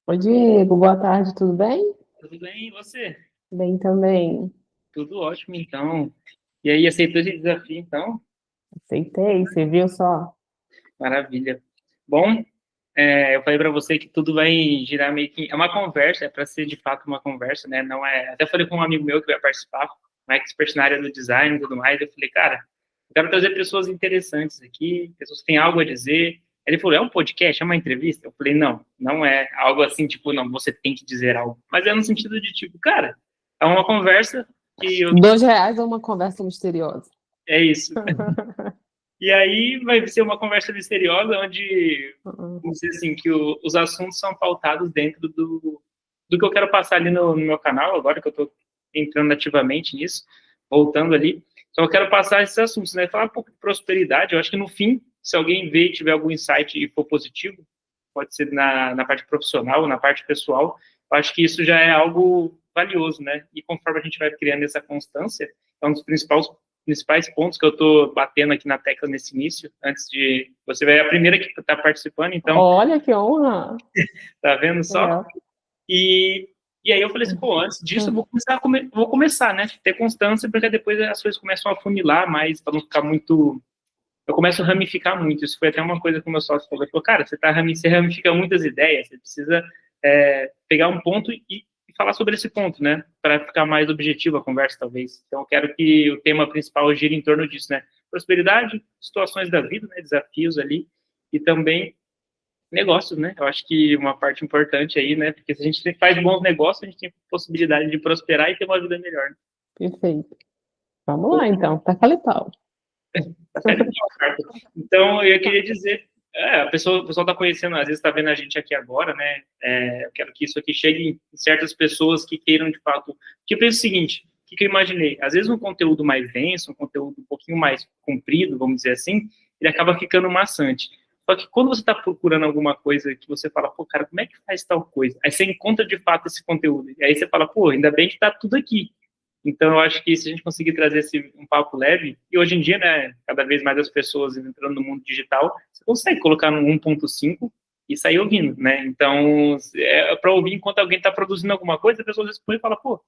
Oi, Diego, boa tarde, tudo bem? Tudo bem, e você? Bem também. Tudo ótimo, então. E aí, aceitou esse desafio, então? Aceitei, você viu só? Maravilha. Bom, eu falei para você que tudo vai girar meio que... É uma conversa, é para ser de fato uma conversa, né? Não é... Até falei com um amigo meu que vai participar, um expert na área do design e tudo mais. Eu falei, cara, eu quero trazer pessoas interessantes aqui, pessoas que têm algo a dizer. Ele falou, é um podcast, é uma entrevista? Eu falei, não, não é algo assim, tipo, não, você tem que dizer algo. Mas é no sentido de, tipo, cara, é uma conversa que eu... R$ 2 ou uma conversa misteriosa? É isso. E aí vai ser uma conversa misteriosa onde, vamos dizer assim, que os assuntos são pautados dentro do que eu quero passar ali no meu canal, agora que eu estou entrando ativamente nisso, voltando ali. Então eu quero passar esses assuntos, né? Falar um pouco de prosperidade. Eu acho que no fim, se alguém ver e tiver algum insight e for positivo, pode ser na parte profissional, na parte pessoal, eu acho que isso já é algo valioso, né? E conforme a gente vai criando essa constância, é um dos principais pontos que eu estou batendo aqui na tecla nesse início, antes de você ver a primeira que está participando, então, Olha que honra! tá vendo só? Legal. E, e aí eu falei assim, pô, antes disso eu vou começar, né? Ter constância, porque depois as coisas começam a funilar mais, para não ficar muito. Eu começo a ramificar muito. Isso foi até uma coisa que o meu sócio falou. Ele falou, cara, você ramifica muitas ideias, você precisa pegar um ponto e falar sobre esse ponto, né? Para ficar mais objetiva a conversa, talvez. Então, eu quero que o tema principal gire em torno disso, né? Prosperidade, situações da vida, né? Desafios ali, e também negócios, né? Eu acho que uma parte importante aí, né? Porque se a gente faz bons negócios, a gente tem possibilidade de prosperar e ter uma vida melhor. Né? Perfeito. Vamos lá, então. Taca pau. Tá certinho, Marco. Então, eu queria dizer, o pessoal está conhecendo, às vezes está vendo a gente aqui agora, né? Eu quero que isso aqui chegue em certas pessoas que queiram, de fato. Que eu penso o seguinte, o que eu imaginei? Às vezes um conteúdo mais denso, um conteúdo um pouquinho mais comprido, vamos dizer assim, ele acaba ficando maçante. Só que quando você está procurando alguma coisa que você fala, pô, cara, como é que faz tal coisa? Aí você encontra de fato esse conteúdo. E aí você fala, pô, ainda bem que está tudo aqui. Então, eu acho que se a gente conseguir trazer um papo leve, e hoje em dia, né, cada vez mais as pessoas entrando no mundo digital, você consegue colocar no 1.5 e sair ouvindo, né? Então, é para ouvir enquanto alguém está produzindo alguma coisa, a pessoa responde e fala, pô,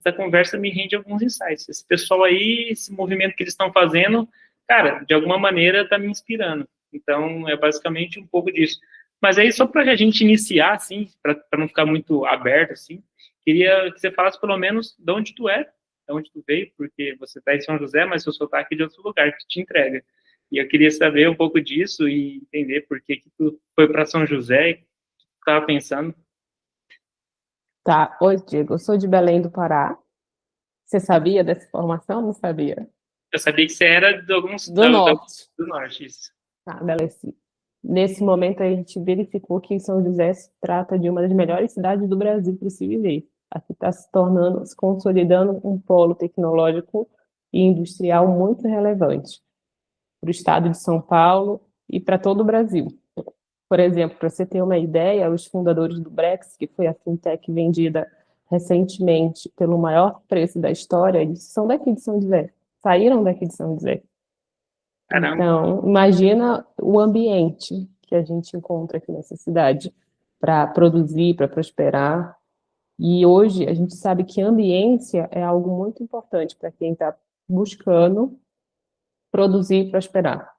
essa conversa me rende alguns insights. Esse pessoal aí, esse movimento que eles estão fazendo, cara, de alguma maneira está me inspirando. Então, é basicamente um pouco disso. Mas aí, só para a gente iniciar, assim, para não ficar muito aberto, assim, queria que você falasse pelo menos de onde tu é, de onde tu veio, porque você está em São José, mas seu sotaque é de outro lugar que te entrega. E eu queria saber um pouco disso e entender por que que tu foi para São José e o que tu estava pensando. Tá. Oi, Diego. Eu sou de Belém do Pará. Você sabia dessa informação? Não sabia. Eu sabia que você era de alguns Do norte. do norte, isso. Tá, Belém. Nesse momento, a gente verificou que São José se trata de uma das melhores cidades do Brasil para se viver. Aqui está se tornando, se consolidando um polo tecnológico e industrial muito relevante para o estado de São Paulo e para todo o Brasil. Por exemplo, para você ter uma ideia, os fundadores do Brex, que foi a fintech vendida recentemente pelo maior preço da história, eles são daqui de São José, saíram daqui de São José. Caramba, Então, imagina o ambiente que a gente encontra aqui nessa cidade para produzir, para prosperar. E hoje a gente sabe que ambiência é algo muito importante para quem está buscando produzir e prosperar.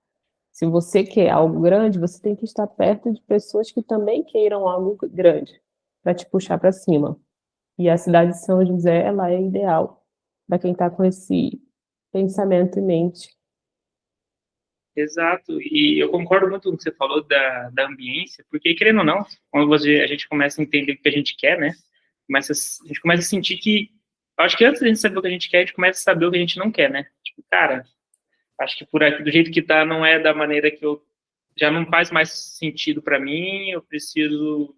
Se você quer algo grande, você tem que estar perto de pessoas que também queiram algo grande, para te puxar para cima. E a cidade de São José, ela é ideal para quem está com esse pensamento em mente. exato. E eu concordo muito com o que você falou da ambiência, porque, querendo ou não, quando a gente começa a entender o que a gente quer, né? A gente começa a sentir que. Eu acho que antes da gente saber o que a gente quer, a gente começa a saber o que a gente não quer, né? Tipo, cara, acho que por aqui, do jeito que tá, não é da maneira que eu. Já não faz mais sentido para mim, eu preciso.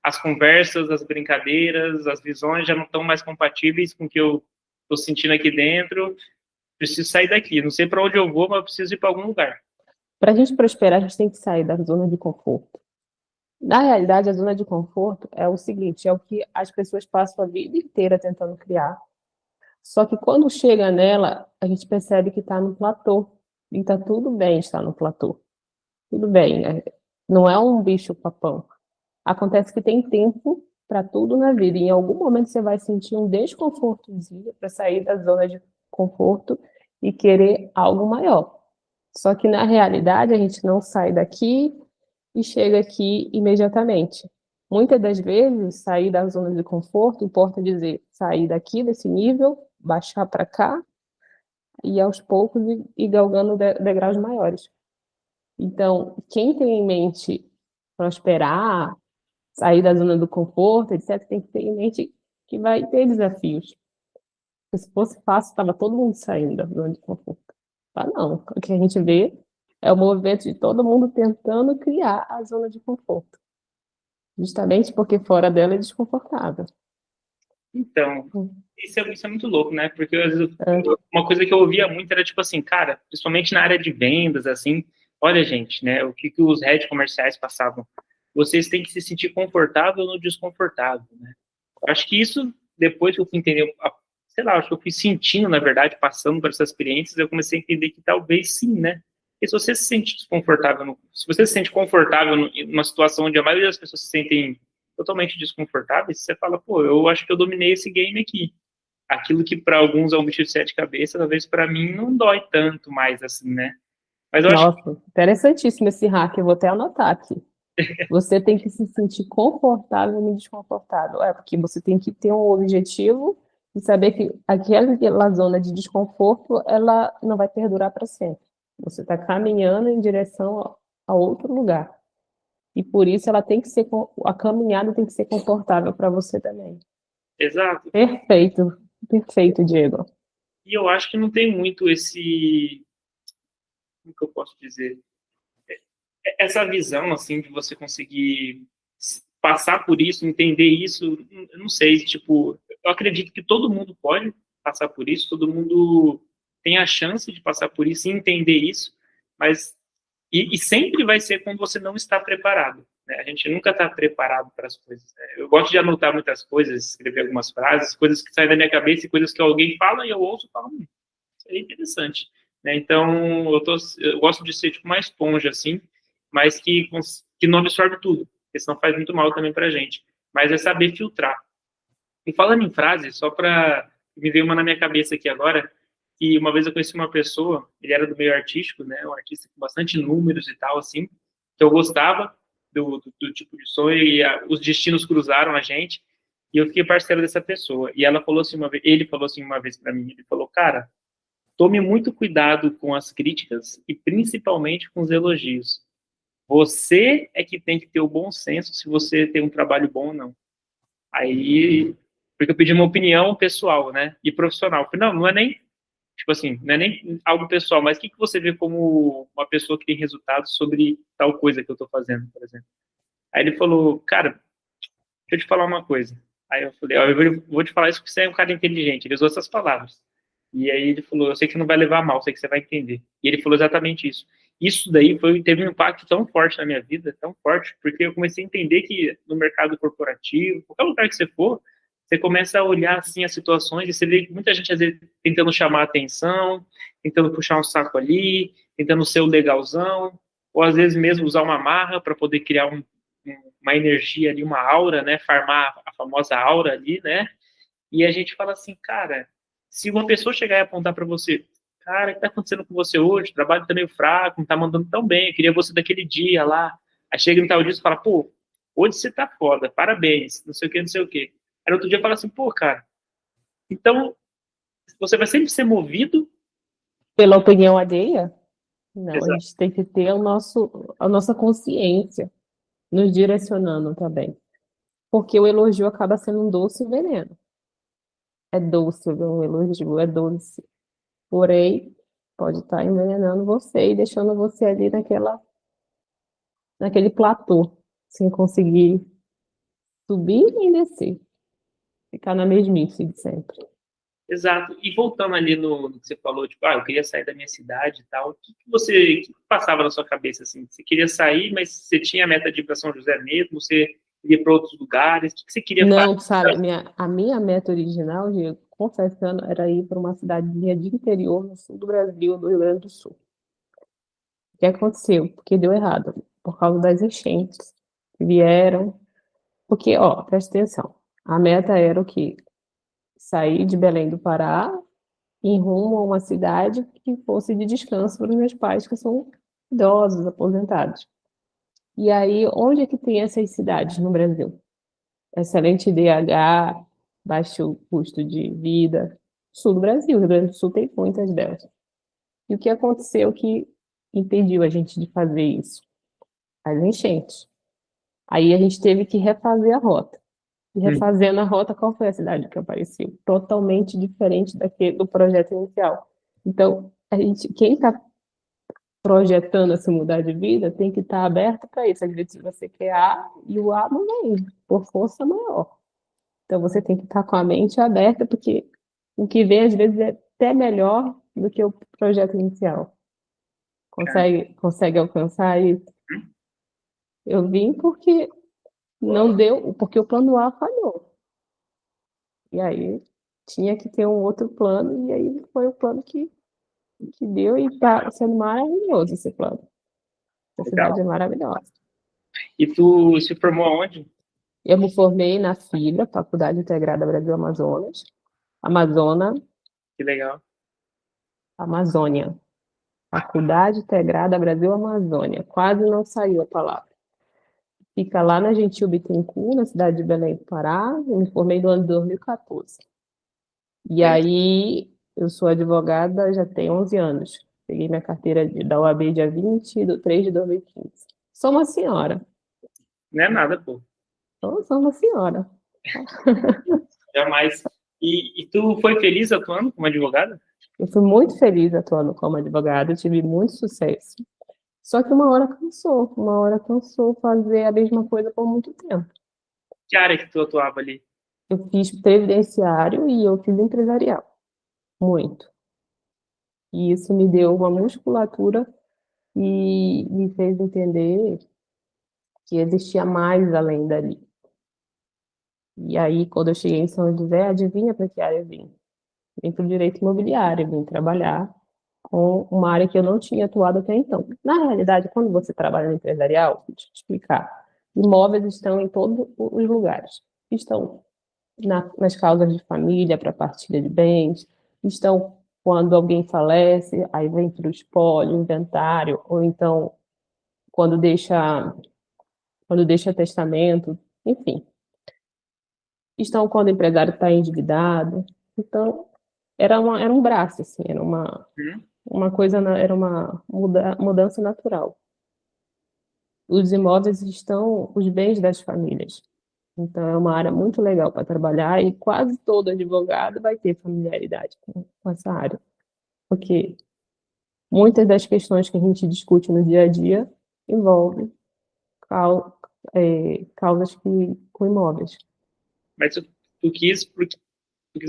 As conversas, as brincadeiras, as visões já não estão mais compatíveis com o que eu estou sentindo aqui dentro. Preciso sair daqui. Não sei para onde eu vou, mas eu preciso ir para algum lugar. Para a gente prosperar, a gente tem que sair da zona de conforto. Na realidade, a zona de conforto é o seguinte, é o que as pessoas passam a vida inteira tentando criar. Só que quando chega nela, a gente percebe que está no platô. E está tudo bem estar no platô. Tudo bem. Não é um bicho papão. Acontece que tem tempo para tudo na vida, e em algum momento você vai sentir um desconfortozinho para sair da zona de conforto e querer algo maior. Só que na realidade a gente não sai daqui e chega aqui imediatamente. Muitas das vezes, sair da zona de conforto importa dizer sair daqui desse nível, baixar para cá e aos poucos ir galgando degraus maiores. Então, quem tem em mente prosperar, sair da zona do conforto, etc., tem que ter em mente que vai ter desafios. Porque se fosse fácil, estava todo mundo saindo da zona de conforto. Mas não, o que a gente vê é o movimento de todo mundo tentando criar a zona de conforto. Justamente porque fora dela é desconfortável. Então, isso é muito louco, né? Porque às vezes, É. uma coisa que eu ouvia muito era tipo assim, cara, principalmente na área de vendas, assim, olha, gente, né? O que os heads comerciais passavam? Vocês têm que se sentir confortável no desconfortável, né? Eu acho que isso, depois que eu fui entender, sei lá, acho que eu fui sentindo, na verdade, passando por essas experiências, eu comecei a entender que talvez sim, né? Porque se você se sente desconfortável, se você se sente confortável numa situação onde a maioria das pessoas se sentem totalmente desconfortáveis, você fala, pô, eu acho que eu dominei esse game aqui. Aquilo que para alguns é um bicho de sete cabeças, talvez para mim não dói tanto mais assim, né? Mas eu acho que... Nossa, interessantíssimo esse hack, eu vou até anotar aqui. Você tem que se sentir confortável no desconfortável. É, porque você tem que ter um objetivo e saber que aquela zona de desconforto, ela não vai perdurar para sempre. Você está caminhando em direção a outro lugar. E por isso ela tem que ser, a caminhada tem que ser confortável para você também. Exato. Perfeito, perfeito, Diego. E eu acho que não tem muito esse... Como que eu posso dizer? Essa visão, assim, de você conseguir passar por isso, entender isso, eu não sei, tipo, eu acredito que todo mundo pode passar por isso, todo mundo tem a chance de passar por isso e entender isso, mas e sempre vai ser quando você não está preparado, né? A gente nunca está preparado para as coisas, né? Eu gosto de anotar muitas coisas, escrever algumas frases, coisas que saem da minha cabeça e coisas que alguém fala e eu ouço e falo, isso é interessante, né? Então, eu gosto de ser tipo uma esponja, assim, mas que não absorve tudo, porque senão faz muito mal também para a gente. Mas é saber filtrar. E falando em frases, só para me veio uma na minha cabeça aqui agora, que uma vez eu conheci uma pessoa, ele era do meio artístico, né, um artista com bastante números e tal, assim, que eu gostava do tipo de som e os destinos cruzaram a gente, e eu fiquei parceiro dessa pessoa. E ela falou assim ele falou assim uma vez para mim, ele falou, cara, tome muito cuidado com as críticas e principalmente com os elogios. Você é que tem que ter o bom senso se você tem um trabalho bom ou não. Aí, porque eu pedi uma opinião pessoal, né, e profissional. Eu falei, não é nem, tipo assim, não é nem algo pessoal, mas o que você vê como uma pessoa que tem resultados sobre tal coisa que eu estou fazendo, por exemplo. Aí ele falou, cara, deixa eu te falar uma coisa. Aí eu falei, ó, eu vou te falar isso porque você é um cara inteligente. Ele usou essas palavras. E aí ele falou, eu sei que você não vai levar a mal, sei que você vai entender. E ele falou exatamente isso. Isso daí teve um impacto tão forte na minha vida, tão forte, porque eu comecei a entender que no mercado corporativo, qualquer lugar que você for, você começa a olhar assim as situações e você vê muita gente às vezes tentando chamar a atenção, tentando puxar um saco ali, tentando ser o legalzão, ou às vezes mesmo usar uma marra para poder criar uma energia ali, uma aura, né, farmar a famosa aura ali, né? E a gente fala assim, cara, se uma pessoa chegar e apontar para você, cara, o que tá acontecendo com você hoje? O trabalho tá meio fraco, não tá mandando tão bem, eu queria você daquele dia lá. Aí chega no tal dia e fala, pô, hoje você tá foda, parabéns, não sei o que, não sei o que. Aí no outro dia fala assim, pô, cara, então você vai sempre ser movido. Pela opinião alheia? Não, a Exato. gente tem que ter a nossa consciência nos direcionando também. Porque o elogio acaba sendo um doce veneno. É doce, o elogio é doce. Porém, pode estar envenenando você e deixando você ali naquele platô, sem conseguir subir nem descer. Ficar na mesmice de sempre. Exato. E voltando ali no que você falou, tipo, eu queria sair da minha cidade e tal. O que passava na sua cabeça, assim? Você queria sair, mas você tinha a meta de ir para São José mesmo? Você queria para outros lugares? O que você queria fazer? Não, sabe, a minha meta original, Diego, confessando, era ir para uma cidadezinha de interior no sul do Brasil, do Rio Grande do Sul. O que aconteceu? Porque deu errado, por causa das enchentes que vieram. Porque, ó, presta atenção, a meta era o quê? Sair de Belém do Pará em rumo a uma cidade que fosse de descanso para os meus pais, que são idosos, aposentados. E aí, onde é que tem essas cidades no Brasil? Excelente IDH, baixo custo de vida. Sul do Brasil, Rio Grande do Sul tem muitas delas. E o que aconteceu que impediu a gente de fazer isso? As enchentes. Aí a gente teve que refazer a rota. E refazendo a rota, qual foi a cidade que apareceu? Totalmente diferente do projeto inicial. Então, quem está projetando se mudar de vida tem que estar aberto para isso. Às vezes você quer A e o A não vem, por força maior. Então você tem que estar com a mente aberta, porque o que vem às vezes é até melhor do que o projeto inicial. Consegue alcançar isso? Eu vim porque não deu, porque o plano A falhou. E aí tinha que ter um outro plano, e aí foi o plano que deu, e está sendo maravilhoso esse plano. A cidade é maravilhosa. E tu se formou aonde? Eu me formei na FIBRA, Faculdade Integrada Brasil Amazonas. Que legal. Amazônia. Faculdade Integrada Brasil Amazônia. Quase não saiu a palavra. Fica lá na Gentil Bittencourt, na cidade de Belém do Pará. Eu me formei no ano de 2014. E aí, eu sou advogada já tem 11 anos. Peguei minha carteira da OAB dia 20 de 3 de 2015. Sou uma senhora. Não é nada, pô. Sou uma senhora. Jamais. E tu foi feliz atuando como advogada? Eu fui muito feliz atuando como advogada, tive muito sucesso. Só que uma hora cansou fazer a mesma coisa por muito tempo. Que área que tu atuava ali? Eu fiz previdenciário e eu fiz empresarial, muito. E isso me deu uma musculatura e me fez entender que existia mais além dali. E aí, quando eu cheguei em São José, adivinha para que área eu vim? Vim para o direito imobiliário, vim trabalhar com uma área que eu não tinha atuado até então. Na realidade, quando você trabalha no empresarial, deixa eu te explicar, imóveis estão em todos os lugares. Estão nas causas de família, para partilha de bens, estão quando alguém falece, aí vem para o espólio, inventário, ou então quando deixa testamento, enfim. Estão quando o empresário está endividado. Então, era um braço, assim, era uma coisa, era uma mudança natural. Os imóveis estão os bens das famílias. Então, é uma área muito legal para trabalhar e quase todo advogado vai ter familiaridade com essa área. Porque muitas das questões que a gente discute no dia a dia envolvem causas com imóveis. Mas tu quis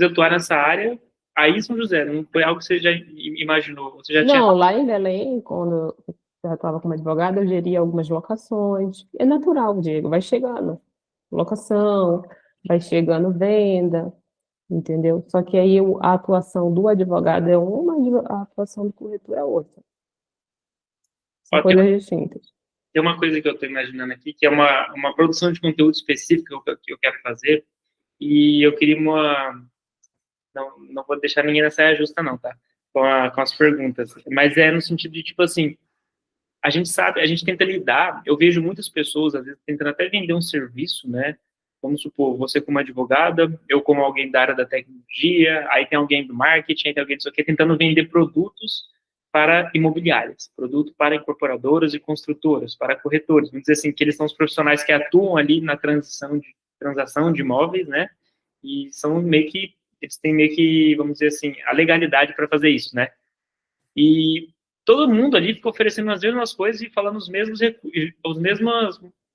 atuar nessa área aí em São José, não foi algo que você já imaginou? Você já Não, lá em Belém, quando eu já atuava como advogada, eu geria algumas locações. É natural, Diego, vai chegando locação, vai chegando venda, entendeu? Só que aí a atuação do advogado é uma, a atuação do corretor é outra. São coisas distintas. Tem uma coisa que eu estou imaginando aqui, que é uma produção de conteúdo específico que eu quero fazer, e eu queria não vou deixar ninguém na saia justa não, tá? Com as perguntas. Mas é no sentido de, tipo assim, a gente tenta lidar, eu vejo muitas pessoas, às vezes, tentando até vender um serviço, né? Vamos supor, você como advogada, eu como alguém da área da tecnologia, aí tem alguém do marketing, aí tem alguém disso aqui, tentando vender produtos para imobiliárias, produto para incorporadoras e construtoras, para corretores. Vamos dizer assim, que eles são os profissionais que atuam ali na transação de imóveis, né? E são eles têm meio que, vamos dizer assim, a legalidade para fazer isso, né? E todo mundo ali fica oferecendo as mesmas coisas e falando os mesmos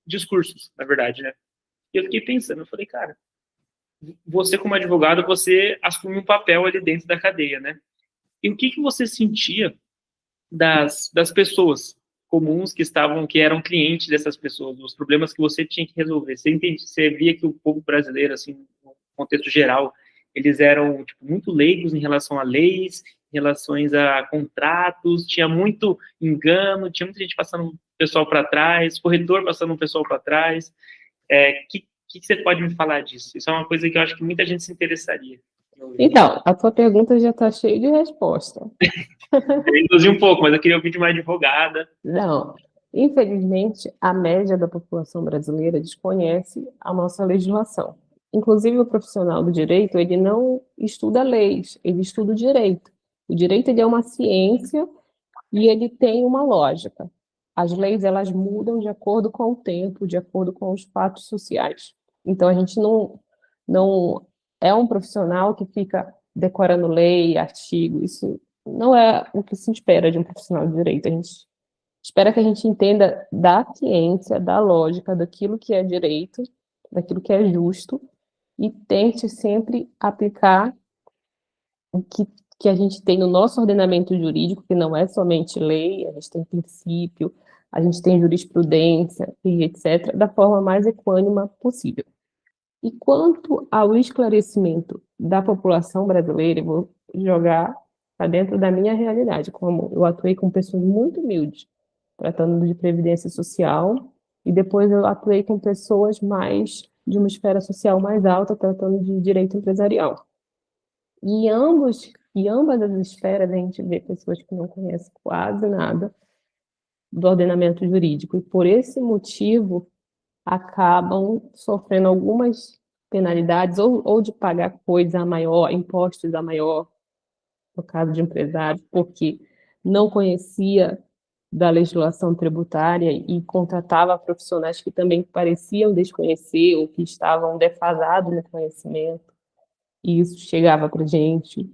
discursos, na verdade, né? E eu fiquei pensando, eu falei, cara, você como advogado, você assume um papel ali dentro da cadeia, né? E o que você sentia das pessoas comuns que eram clientes dessas pessoas, os problemas que você tinha que resolver? Você via que o povo brasileiro, assim, no contexto geral, eles eram tipo, muito leigos em relação a leis, em relação a contratos, tinha muito engano, tinha muita gente passando um pessoal para trás, corretor passando um pessoal para trás. que você pode me falar disso? Isso é uma coisa que eu acho que muita gente se interessaria. Então, a tua pergunta já está cheia de resposta. Eu induzi um pouco, mas eu queria ouvir de uma advogada. Não, infelizmente, a média da população brasileira desconhece a nossa legislação. Inclusive, o profissional do direito, ele não estuda leis, ele estuda o direito. O direito, ele é uma ciência e ele tem uma lógica. As leis, elas mudam de acordo com o tempo, de acordo com os fatos sociais. Então, a gente não é um profissional que fica decorando lei, artigo, isso não é o que se espera de um profissional de direito. A gente espera que a gente entenda da ciência, da lógica, daquilo que é direito, daquilo que é justo, e tente sempre aplicar o que a gente tem no nosso ordenamento jurídico, que não é somente lei, a gente tem princípio, a gente tem jurisprudência e etc., da forma mais equânime possível. E quanto ao esclarecimento da população brasileira, eu vou jogar para dentro da minha realidade, como eu atuei com pessoas muito humildes, tratando de previdência social, e depois eu atuei com pessoas mais de uma esfera social mais alta, tratando de direito empresarial. E ambas as esferas a gente vê pessoas que não conhecem quase nada do ordenamento jurídico, e por esse motivo acabam sofrendo algumas penalidades, ou de pagar coisa a maior, impostos a maior, no caso de empresários, porque não conhecia da legislação tributária e contratava profissionais que também pareciam desconhecer ou que estavam defasados no conhecimento, e isso chegava para a gente.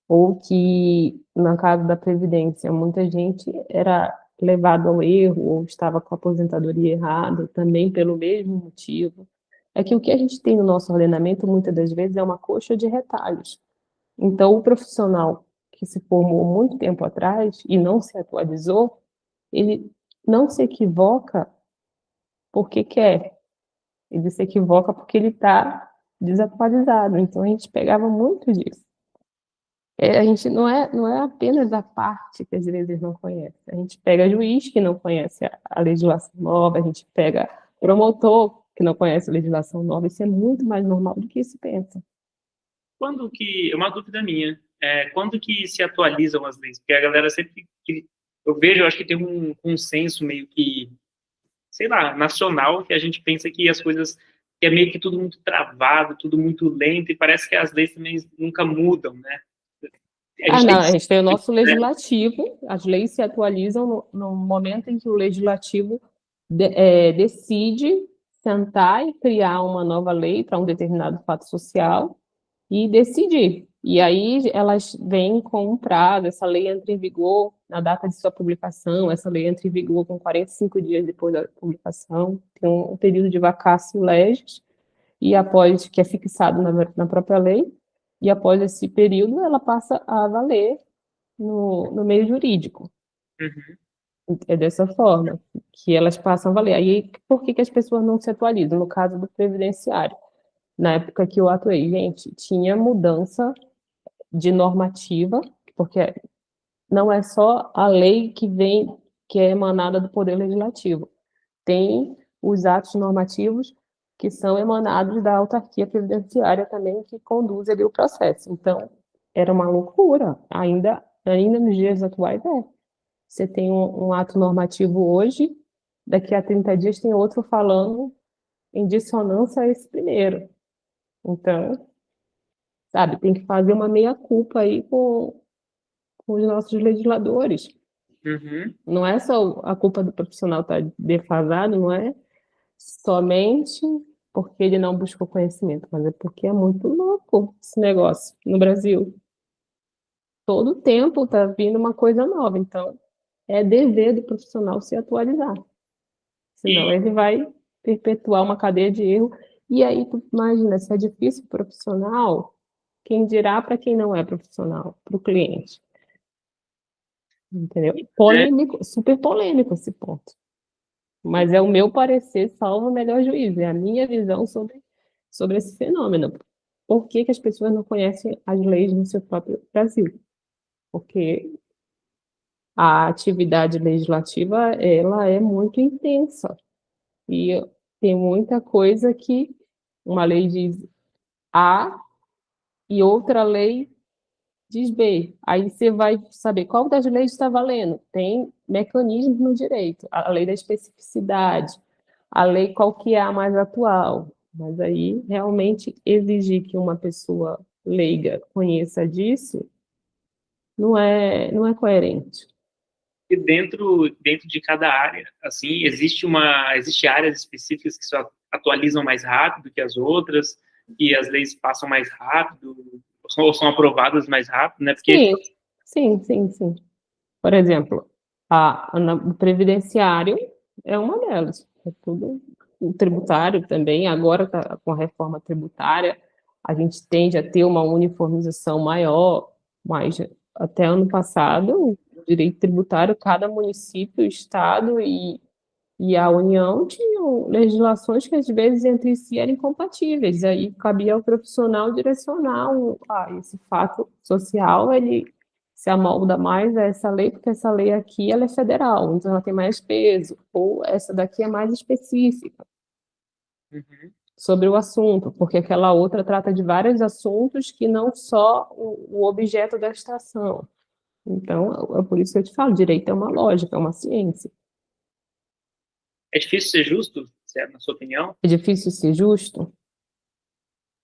Ou que, no caso da Previdência, muita gente era levado ao erro ou estava com a aposentadoria errada, também pelo mesmo motivo. É que o que a gente tem no nosso ordenamento, muitas das vezes, é uma coxa de retalhos. Então, o profissional que se formou muito tempo atrás e não se atualizou, ele não se equivoca porque quer, ele se equivoca porque ele está desatualizado. Então, a gente pegava muito disso. A gente não é apenas a parte que às vezes não conhece. A gente pega juiz que não conhece a legislação nova, a gente pega promotor que não conhece a legislação nova. Isso é muito mais normal do que se pensa. Quando que, uma dúvida minha, quando que se atualizam as leis? Porque a galera sempre, eu vejo, eu acho que tem um consenso meio que, sei lá, nacional, que a gente pensa que as coisas, que é meio que tudo muito travado, tudo muito lento, e parece que as leis também nunca mudam, né? A gente tem Não, que, a gente tem o nosso né? legislativo, as leis se atualizam no momento em que o legislativo decide sentar e criar uma nova lei para um determinado fato social e decidir. E aí elas vêm com um prazo, essa lei entra em vigor na data de sua publicação, essa lei entra em vigor com 45 dias depois da publicação, tem um período de vacatio legis, e após, que é fixado na própria lei, e após esse período ela passa a valer no meio jurídico. Uhum. É dessa forma que elas passam a valer. Aí, por que as pessoas não se atualizam? No caso do previdenciário, na época que eu atuei, gente, tinha mudança de normativa, porque não é só a lei que vem, que é emanada do Poder Legislativo. Tem os atos normativos que são emanados da autarquia previdenciária também, que conduz ali o processo. Então, era uma loucura. Ainda nos dias atuais, é. Você tem um ato normativo hoje, daqui a 30 dias tem outro falando em dissonância a esse primeiro. Então, sabe, tem que fazer uma meia-culpa aí com os nossos legisladores. Uhum. Não é só a culpa do profissional estar defasado, não é somente porque ele não buscou conhecimento, mas é porque é muito louco esse negócio no Brasil. Todo tempo está vindo uma coisa nova, então é dever do profissional se atualizar. Senão E ele vai perpetuar uma cadeia de erro. E aí, tu imagina, se é difícil para o profissional, quem dirá para quem não é profissional, para o cliente. Entendeu? né, Polêmico, super polêmico esse ponto. Mas é o meu parecer, salvo o melhor juízo, é a minha visão sobre esse fenômeno. Por que as pessoas não conhecem as leis no seu próprio Brasil? Porque a atividade legislativa, ela é muito intensa e tem muita coisa que Uma lei diz A e outra lei diz B. Aí você vai saber qual das leis está valendo. Tem mecanismos no direito, a lei da especificidade, a lei qual que é a mais atual. Mas aí, realmente, exigir que uma pessoa leiga conheça disso não é coerente. E dentro de cada área, assim, existe áreas específicas que só atualizam mais rápido que as outras, e as leis passam mais rápido, ou são aprovadas mais rápido, né? Porque Sim. Por exemplo, o previdenciário é uma delas. É tudo o tributário também. Agora, com a reforma tributária, a gente tende a ter uma uniformização maior, mas até ano passado, o direito tributário, cada município, estado e a União tinham legislações que às vezes entre si eram incompatíveis. Aí cabia ao profissional direcionar esse fato social, ele se amolda mais a essa lei, porque essa lei aqui ela é federal, então ela tem mais peso, ou essa daqui é mais específica sobre o assunto, porque aquela outra trata de vários assuntos que não só o objeto da ação. Então, é por isso que eu te falo, direito é uma lógica, é uma ciência. é difícil ser justo, na sua opinião? É difícil ser justo?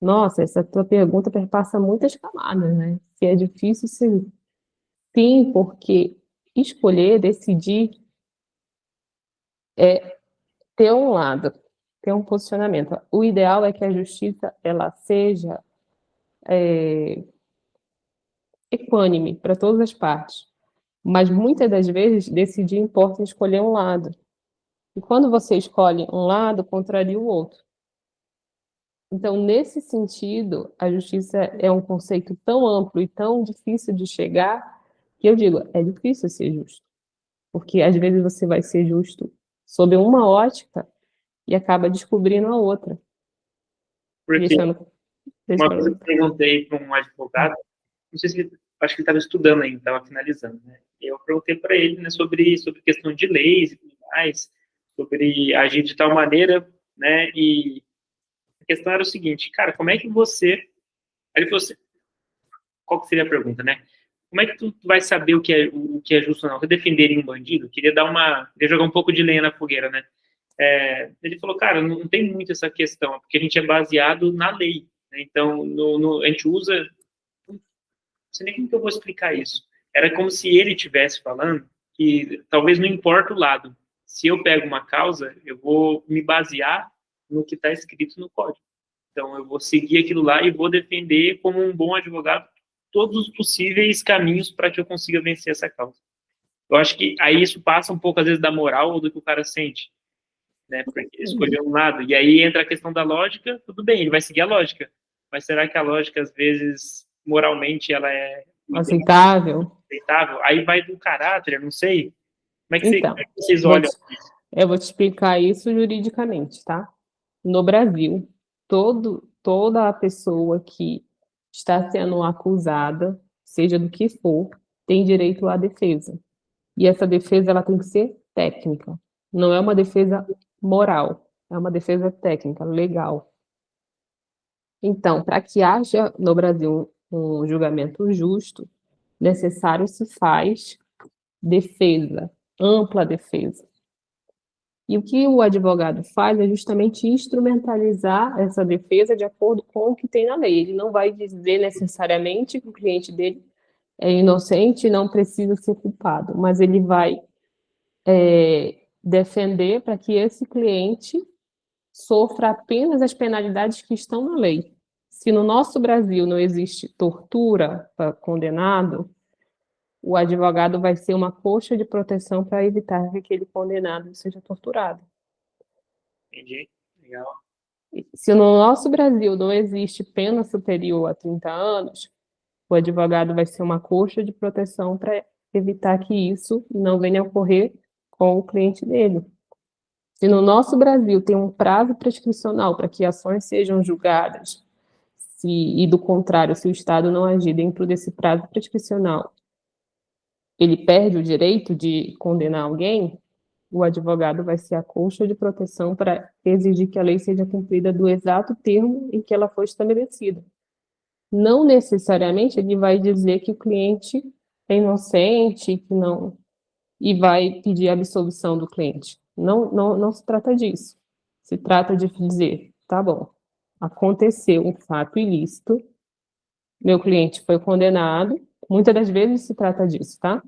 Nossa, essa tua pergunta perpassa muitas camadas, né? Se é difícil, sim. Sim, porque escolher, decidir é ter um lado, ter um posicionamento. O ideal é que a justiça ela seja equânime para todas as partes, mas muitas das vezes decidir importa em escolher um lado. E quando você escolhe um lado, contraria o outro. Então, nesse sentido, a justiça é um conceito tão amplo e tão difícil de chegar, que eu digo, é difícil ser justo. Porque às vezes você vai ser justo sob uma ótica e acaba descobrindo a outra. Porque Deixando, uma coisa deixando... que eu perguntei para um advogado, não sei se acho que ele estava estudando ainda, estava finalizando, né? E eu perguntei para ele, né, sobre questão de leis e tudo mais, sobre agir de tal maneira, né? E a questão era o seguinte, cara, como é que você... Aí ele falou assim, qual que seria a pergunta, né? Como é que tu vai saber o que é justo ou não? Você defenderia um bandido? Queria jogar um pouco de lenha na fogueira, né? Ele falou, cara, não tem muito essa questão, porque a gente é baseado na lei, né? Então, a gente usa... Não sei nem como que eu vou explicar isso. Era como se ele estivesse falando que talvez não importa o lado. Se eu pego uma causa, eu vou me basear no que está escrito no código. Então, eu vou seguir aquilo lá e vou defender como um bom advogado todos os possíveis caminhos para que eu consiga vencer essa causa. Eu acho que aí isso passa um pouco, às vezes, da moral ou do que o cara sente, né? Porque escolher um lado. E aí entra a questão da lógica, tudo bem, ele vai seguir a lógica. Mas será que a lógica, às vezes, moralmente, ela é aceitável? aceitável? Aí vai do caráter, eu não sei. Então, Como é que vocês olham isso? eu vou te explicar isso juridicamente, tá? No Brasil, toda a pessoa que está sendo acusada, seja do que for, tem direito à defesa. E essa defesa ela tem que ser técnica. Não é uma defesa moral, é uma defesa técnica, legal. Então, para que haja no Brasil um julgamento justo, necessário se faz defesa, ampla defesa. E o que o advogado faz é justamente instrumentalizar essa defesa de acordo com o que tem na lei. Ele não vai dizer necessariamente que o cliente dele é inocente e não precisa ser culpado, mas ele vai defender para que esse cliente sofra apenas as penalidades que estão na lei. Se no nosso Brasil não existe tortura para condenado, o advogado vai ser uma coxa de proteção para evitar que aquele condenado seja torturado. Entendi. Legal. Se no nosso Brasil não existe pena superior a 30 anos, o advogado vai ser uma coxa de proteção para evitar que isso não venha a ocorrer com o cliente dele. Se no nosso Brasil tem um prazo prescricional para que ações sejam julgadas, e do contrário, se o Estado não agir dentro desse prazo prescricional, ele perde o direito de condenar alguém, o advogado vai ser a coxa de proteção para exigir que a lei seja cumprida do exato termo em que ela foi estabelecida. Não necessariamente ele vai dizer que o cliente é inocente, que não, e vai pedir a absolvição do cliente. Não se trata disso. Se trata de dizer, tá bom, aconteceu um fato ilícito, meu cliente foi condenado, muitas das vezes se trata disso, tá?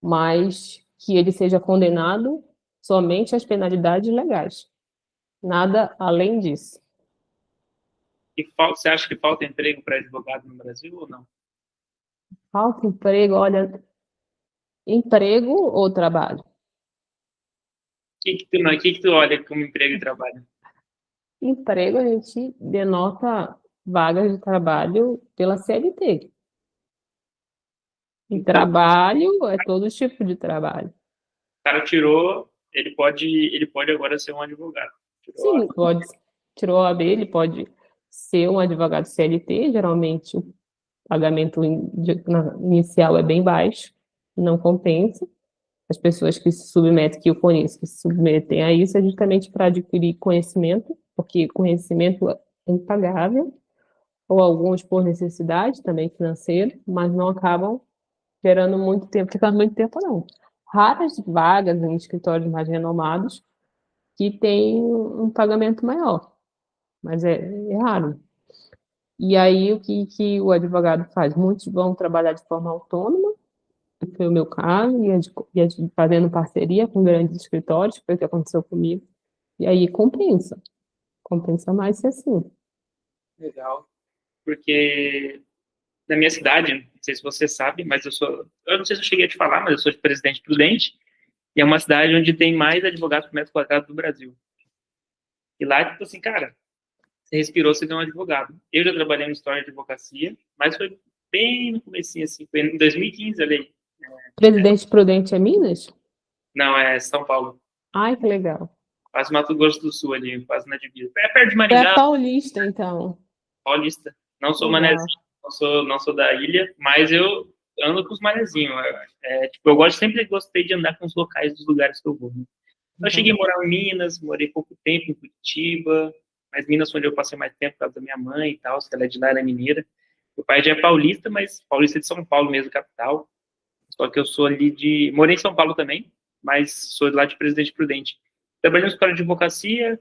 Mas que ele seja condenado somente às penalidades legais. Nada além disso. Você acha que falta emprego para advogado no Brasil ou não? Falta emprego, olha, emprego ou trabalho? O que tu olha como emprego e trabalho? Emprego, a gente denota vagas de trabalho pela CLT. E Então, trabalho é todo tipo de trabalho. o cara tirou, ele pode agora ser um advogado. Tirou Sim, pode, tirou a OAB, ele pode ser um advogado CLT, geralmente o pagamento inicial é bem baixo, não compensa. As pessoas que se submetem, que eu conheço, que se submetem a isso, é justamente para adquirir conhecimento, porque conhecimento é impagável, ou alguns por necessidade também financeira, mas não acabam gerando muito tempo, ficando muito tempo não. Raras vagas em escritórios mais renomados que têm um pagamento maior, mas é raro. E aí, o que o advogado faz? Muitos vão trabalhar de forma autônoma, que foi o meu caso, fazendo parceria com grandes escritórios, que foi o que aconteceu comigo, e aí compensa mais ser assim. legal. Porque na minha cidade, não sei se você sabe, mas eu não sei se eu cheguei a te falar, mas eu sou de Presidente Prudente, e é uma cidade onde tem mais advogados por metro quadrado do Brasil. E lá, tipo assim, cara, você respirou, você deu um advogado. Eu já trabalhei em história de advocacia, mas foi bem no comecinho, assim, foi em 2015 ali. Presidente Prudente é Minas? Não, é São Paulo. Ai, que legal. Quase Mato Grosso do Sul ali, quase na divisa. É perto de Você é Maringá, paulista, então. Paulista. Não sou Legal. manezinho, não sou da ilha, mas eu ando com os manezinhos. Tipo, sempre gostei de andar com os locais dos lugares que eu vou. Né? Eu cheguei a Então, morar em Minas, morei pouco tempo em Curitiba, mas Minas foi onde eu passei mais tempo por causa da minha mãe e tal, que ela é de lá, ela é mineira. Meu pai já é paulista, mas paulista de São Paulo mesmo, capital. Só que eu sou ali de... Morei em São Paulo também, mas sou lá de Presidente Prudente. Trabalhei no escola de advocacia,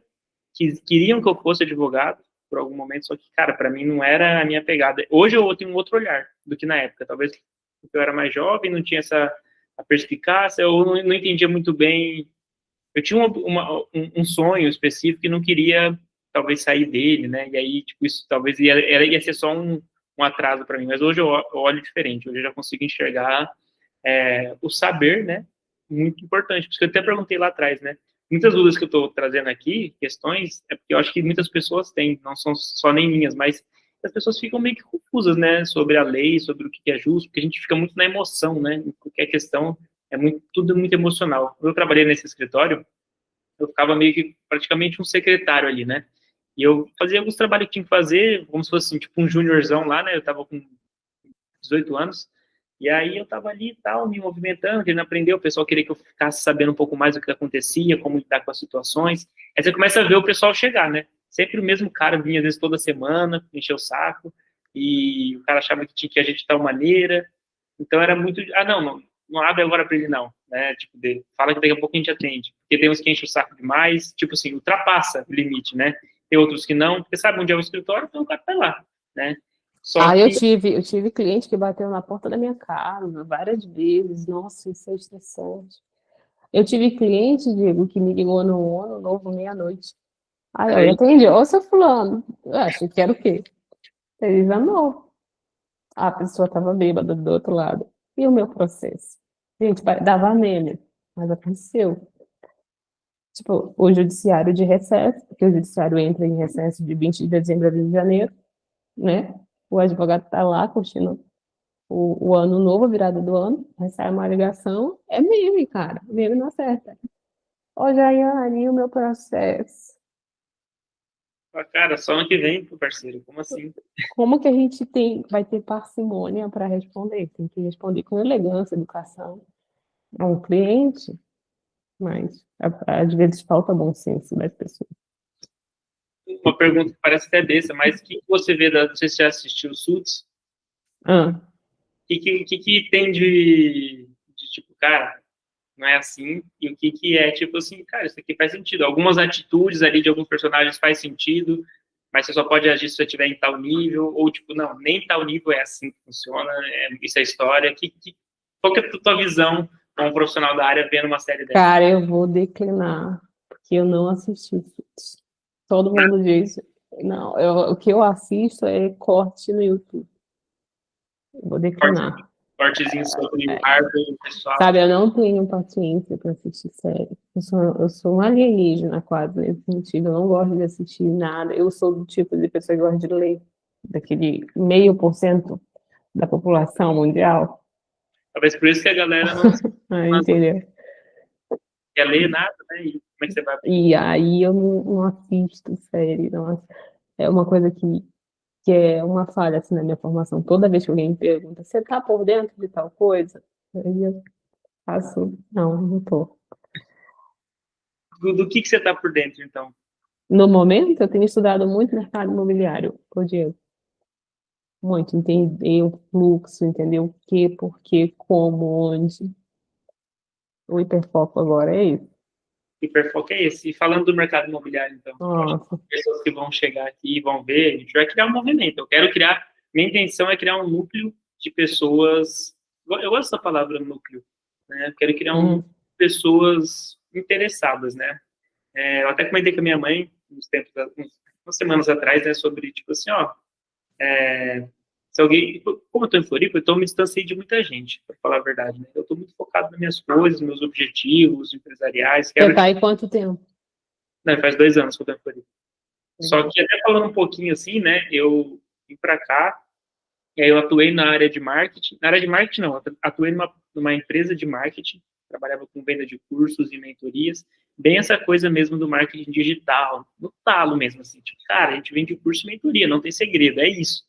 que queriam que eu fosse advogado por algum momento, só que, cara, para mim não era a minha pegada. Hoje eu tenho um outro olhar do que na época. Talvez porque eu era mais jovem, não tinha essa a perspicácia, eu não entendia muito bem. Eu tinha um sonho específico e não queria, talvez, sair dele, né? E aí, tipo, isso talvez ia ser só um atraso para mim. Mas hoje eu olho diferente. Hoje eu já consigo enxergar o saber, né? Muito importante. Por isso que eu até perguntei lá atrás, né? Muitas dúvidas que eu estou trazendo aqui, questões, é porque eu acho que muitas pessoas têm, não são só nem minhas, mas as pessoas ficam meio que confusas, né? Sobre a lei, sobre o que é justo, porque a gente fica muito na emoção, né? Em qualquer questão, tudo muito emocional. Quando eu trabalhei nesse escritório, eu ficava meio que praticamente um secretário ali, né? E eu fazia alguns trabalhos que tinha que fazer, como se fosse assim, tipo um juniorzão lá, né? Eu tava com 18 anos, e aí eu tava ali e tal, me movimentando, querendo aprender, o pessoal queria que eu ficasse sabendo um pouco mais do que acontecia, como lidar com as situações. Aí você começa a ver o pessoal chegar, né? Sempre o mesmo cara vinha, às vezes, toda semana, encher o saco, e o cara achava que tinha que agir de tal maneira. Então era muito, não abre agora para ele não, né? Tipo, fala que daqui a pouco a gente atende. Porque tem uns que enchem o saco demais, tipo assim, ultrapassa o limite, né? Tem outros que não, porque sabe onde é o escritório, então o cara tá lá, né? Só eu que tive cliente que bateu na porta da minha casa várias vezes. Nossa, isso é estressante. Eu tive cliente, Diego, que me ligou no ano novo meia-noite. Aí eu aí, atendi, ô seu fulano, eu achei que era o quê? Ele examinou. A pessoa estava bêbada do outro lado. E o meu processo? Gente, dava meme, mas aconteceu. Tipo, o judiciário de recesso, porque o judiciário entra em recesso de 20 de dezembro a 20 de janeiro, né? O advogado está lá curtindo o ano novo, a virada do ano, recebe uma ligação, é meme, cara. Meme não acerta. Ô, Jaiane, e o meu processo? cara, só ano que vem, parceiro, como assim? Como que a gente vai ter parcimônia para responder? Tem que responder com elegância, educação. A um cliente, mas às vezes falta bom senso das pessoas. Uma pergunta que parece até besta, mas o que você vê não sei se você já assistiu Suits, Ah, o que tem tipo, cara, não é assim, e o que é, tipo assim, cara, isso aqui faz sentido. Algumas atitudes ali de alguns personagens faz sentido, mas você só pode agir se você estiver em tal nível, ou tipo, não, nem tal nível é assim que funciona, isso é história. Qual que é a tua visão como um profissional da área vendo uma série dessa? cara, eu vou declinar, porque eu não assisti Suits. Todo mundo diz, não, o que eu assisto é corte no YouTube. Eu vou declinar. Cortezinho sobre o hardware pessoal. Sabe, eu não tenho paciência para assistir série. Eu sou um alienígena quase nesse sentido. Eu não gosto de assistir nada. Eu sou do tipo de pessoa que gosta de ler, daquele 0,5% da população mundial. Talvez por isso que a galera não Entendeu? quer ler nada, né? E como é que você vai aprender? E aí eu não assisto série. Não, é uma coisa que é uma falha assim, na minha formação. Toda vez que alguém me pergunta, você tá por dentro de tal coisa? Aí eu faço, não tô. Do que você tá por dentro, então? No momento, eu tenho estudado muito mercado imobiliário, ô Diego. Muito, entender o fluxo, entender o que, por quê, como, onde. O hiperfoco agora é isso. Hiperfoco é esse. E falando do mercado imobiliário, então, eu acho que Nossa, as pessoas que vão chegar aqui e vão ver, a gente vai criar um movimento. Eu quero criar, minha intenção é criar um núcleo de pessoas, eu gosto da palavra núcleo, né? Eu quero criar um núcleo uhum. de pessoas interessadas, né? Eu até comentei com a minha mãe, umas semanas atrás, né, sobre, tipo assim, ó, se alguém, como eu tô em Floripa, eu me distanciei de muita gente, para falar a verdade, né? Eu tô muito focado nas minhas coisas, meus objetivos empresariais, Você quero, tá aí quanto tempo? né, faz 2 anos que eu tô em Floripa. Só que até falando um pouquinho assim, né, eu vim para cá, e aí eu atuei na área de marketing, não, eu atuei numa empresa de marketing, trabalhava com venda de cursos e mentorias, bem essa coisa mesmo do marketing digital, no talo mesmo, assim, tipo, cara, a gente vende curso e mentoria, não tem segredo, é isso.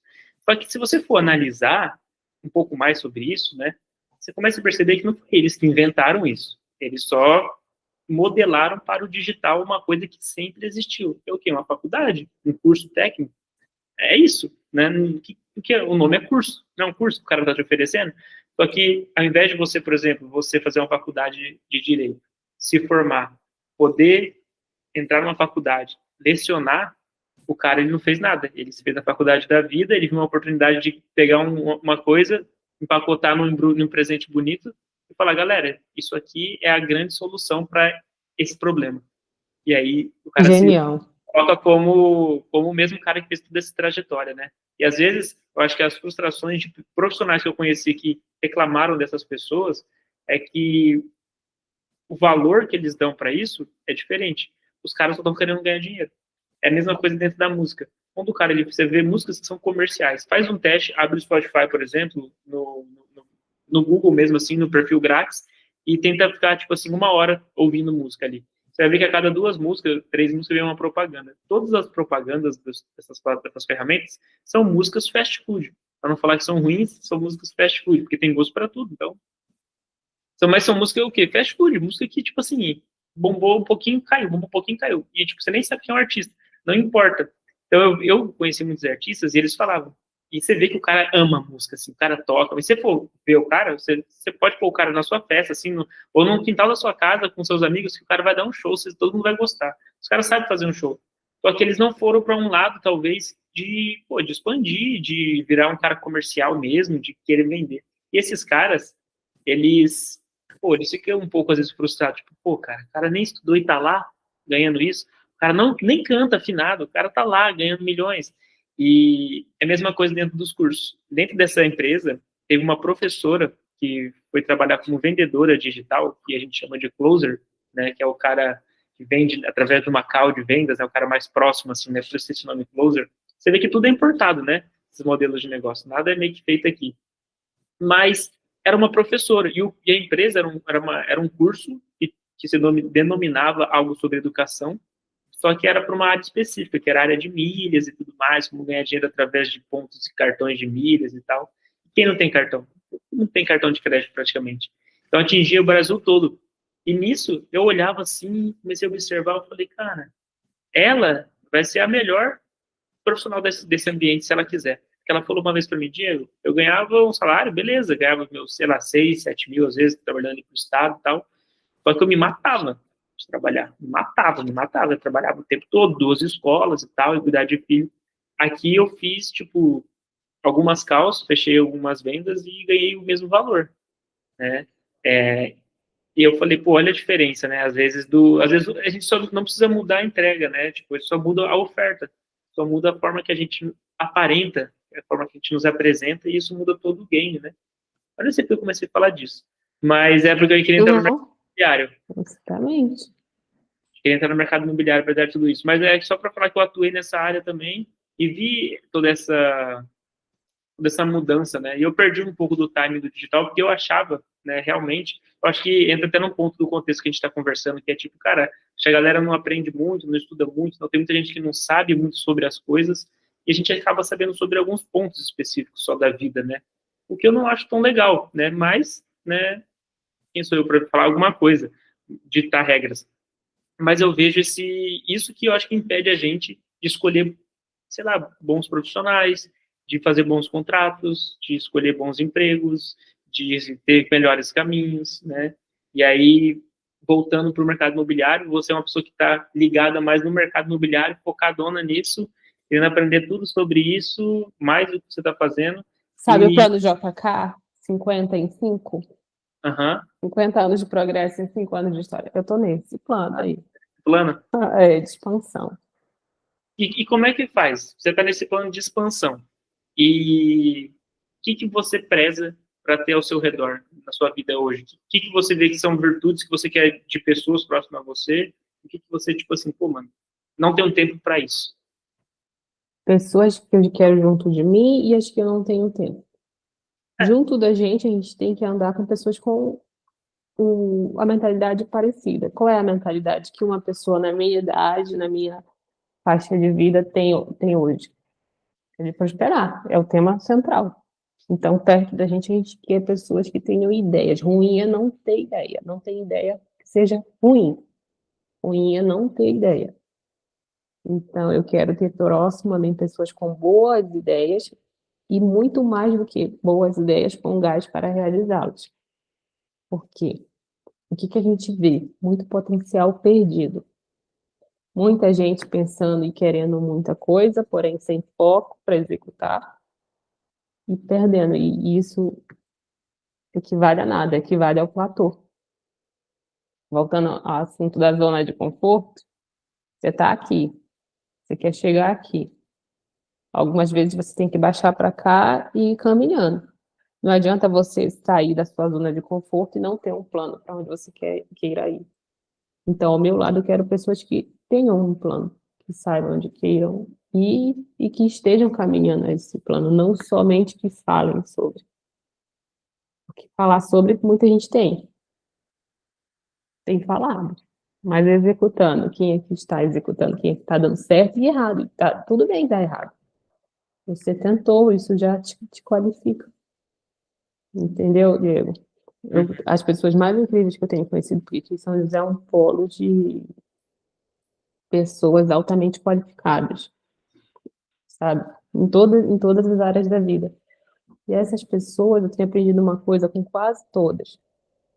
Só que se você for analisar um pouco mais sobre isso, né, você começa a perceber que não foi eles que inventaram isso, eles só modelaram para o digital uma coisa que sempre existiu, que é o quê? Uma faculdade, um curso técnico, é isso, né? Que o nome é curso, não é um curso que o cara está te oferecendo. Só que, ao invés de você, por exemplo, você fazer uma faculdade de direito, se formar, poder entrar numa faculdade, lecionar, o cara ele não fez nada. Ele fez a faculdade da vida, ele viu uma oportunidade de pegar uma coisa, empacotar num presente bonito e falar, galera, isso aqui é a grande solução para esse problema. E aí o cara se Genial. coloca como o mesmo cara que fez toda essa trajetória, né? E às vezes, eu acho que as frustrações de profissionais que eu conheci que reclamaram dessas pessoas é que o valor que eles dão para isso é diferente. Os caras só estão querendo ganhar dinheiro. É a mesma coisa dentro da música. Quando o cara, você vê músicas que são comerciais, faz um teste, abre o Spotify, por exemplo, no Google mesmo, assim, no perfil grátis, e tenta ficar, tipo assim, 1 hora ouvindo música ali. Você vai ver que a cada 2 músicas, 3 músicas, vem uma propaganda. Todas as propagandas dessas ferramentas são músicas fast food. Para não falar que são ruins, são músicas fast food, porque tem gosto para tudo. Então, mas são músicas o quê? Fast food, música que, tipo assim, bombou um pouquinho, caiu, bombou um pouquinho, caiu. E, tipo, você nem sabe quem é um artista. Não importa. Então, eu conheci muitos artistas e eles falavam. E você vê que o cara ama a música, assim, o cara toca. Mas se você for ver o cara, você pode pôr o cara na sua festa, assim, ou no quintal da sua casa com seus amigos, que o cara vai dar um show, todo mundo vai gostar. Os caras sabem fazer um show. Só que eles não foram para um lado, talvez, de expandir, de virar um cara comercial mesmo, de querer vender. E esses caras, eles ficam um pouco, às vezes, frustrados. Tipo, pô, cara, o cara nem estudou e tá lá ganhando isso. O cara nem canta afinado, o cara tá lá ganhando milhões. E é a mesma coisa dentro dos cursos. Dentro dessa empresa, teve uma professora que foi trabalhar como vendedora digital, que a gente chama de closer, né, que é o cara que vende através de uma call de vendas, é o cara mais próximo, assim, né, por isso esse nome closer. Você vê que tudo é importado, né, esses modelos de negócio, nada é meio que feito aqui. Mas era uma professora, e a empresa era um curso que se denominava algo sobre educação, só que era para uma área específica, que era a área de milhas e tudo mais, como ganhar dinheiro através de pontos e cartões de milhas e tal. Quem não tem cartão? Não tem cartão de crédito praticamente. Então atingia o Brasil todo. E nisso, eu olhava assim, comecei a observar, eu falei, cara, ela vai ser a melhor profissional desse ambiente, se ela quiser. Porque ela falou uma vez para mim, Diego, eu ganhava um salário, beleza, ganhava meus, sei lá, 6, 7 mil, às vezes, trabalhando ali pro Estado e tal, só que eu me matava de trabalhar, me matava, eu trabalhava o tempo todo, 2 escolas e tal, e cuidar de filho. Aqui eu fiz, tipo, algumas calças, fechei algumas vendas e ganhei o mesmo valor, né? É, e eu falei, pô, olha a diferença, né? Às vezes a gente só não precisa mudar a entrega, né? Tipo, só muda a oferta, só muda a forma que a gente aparenta, a forma que a gente nos apresenta, e isso muda todo o game, né? Eu não sei porque eu comecei a falar disso, mas é porque eu queria entrar no mercado Uhum, imobiliário. exatamente. Queria entrar no mercado imobiliário para dar tudo isso. Mas é só para falar que eu atuei nessa área também e vi toda essa mudança, né? E eu perdi um pouco do time do digital, porque eu achava, né, realmente, eu acho que entra até num ponto do contexto que a gente está conversando, que é tipo, cara, se a galera não aprende muito, não estuda muito, não tem muita gente que não sabe muito sobre as coisas, e a gente acaba sabendo sobre alguns pontos específicos só da vida, né? O que eu não acho tão legal, né? Mas, né, quem sou eu para falar alguma coisa, ditar regras. Mas eu vejo isso que eu acho que impede a gente de escolher, sei lá, bons profissionais, de fazer bons contratos, de escolher bons empregos, de ter melhores caminhos, né? E aí, voltando para o mercado imobiliário, você é uma pessoa que está ligada mais no mercado imobiliário, focadona nisso, querendo aprender tudo sobre isso, mais do que você está fazendo, Sabe o e, plano JK? 50 em 5? aham, 50 anos de progresso em 5 anos de história. Eu tô nesse plano aí. plano. É, de expansão. E como é que faz? Você está nesse plano de expansão. E o que você preza para ter ao seu redor na sua vida hoje? O que você vê que são virtudes que você quer de pessoas próximas a você? O que você, tipo assim, pô, mano, não tenho tempo para isso. Pessoas que eu quero junto de mim e as que eu não tenho tempo. É, Junto da gente, a gente tem que andar com pessoas com a mentalidade parecida. Qual é a mentalidade que uma pessoa na minha idade, na minha faixa de vida tem hoje? É de prosperar, é o tema central. Então, perto da gente, a gente quer pessoas que tenham ideias. Ruim é não ter ideia. Não ter ideia que seja ruim. Ruim é não ter ideia. Então, eu quero ter próximo a mim pessoas com boas ideias e muito mais do que boas ideias com gás para realizá-las. Por quê? O que que a gente vê? Muito potencial perdido. Muita gente pensando e querendo muita coisa, porém sem foco para executar e perdendo. E isso equivale a nada, equivale ao platô. Voltando ao assunto da zona de conforto, você está aqui, você quer chegar aqui. Algumas vezes você tem que baixar para cá e ir caminhando. Não adianta você sair da sua zona de conforto e não ter um plano para onde você queira ir. Então, ao meu lado, eu quero pessoas que tenham um plano, que saibam onde queiram ir e que estejam caminhando a esse plano, não somente que falem sobre. Porque falar sobre, muita gente tem falado, mas executando, quem é que está executando, quem é que está dando certo e errado. Tá, tudo bem dar errado. Você tentou, isso já te qualifica. Entendeu, Diego? As pessoas mais incríveis que eu tenho conhecido por aqui São José é um polo de pessoas altamente qualificadas, sabe? Em todas as áreas da vida. E essas pessoas, eu tenho aprendido uma coisa com quase todas,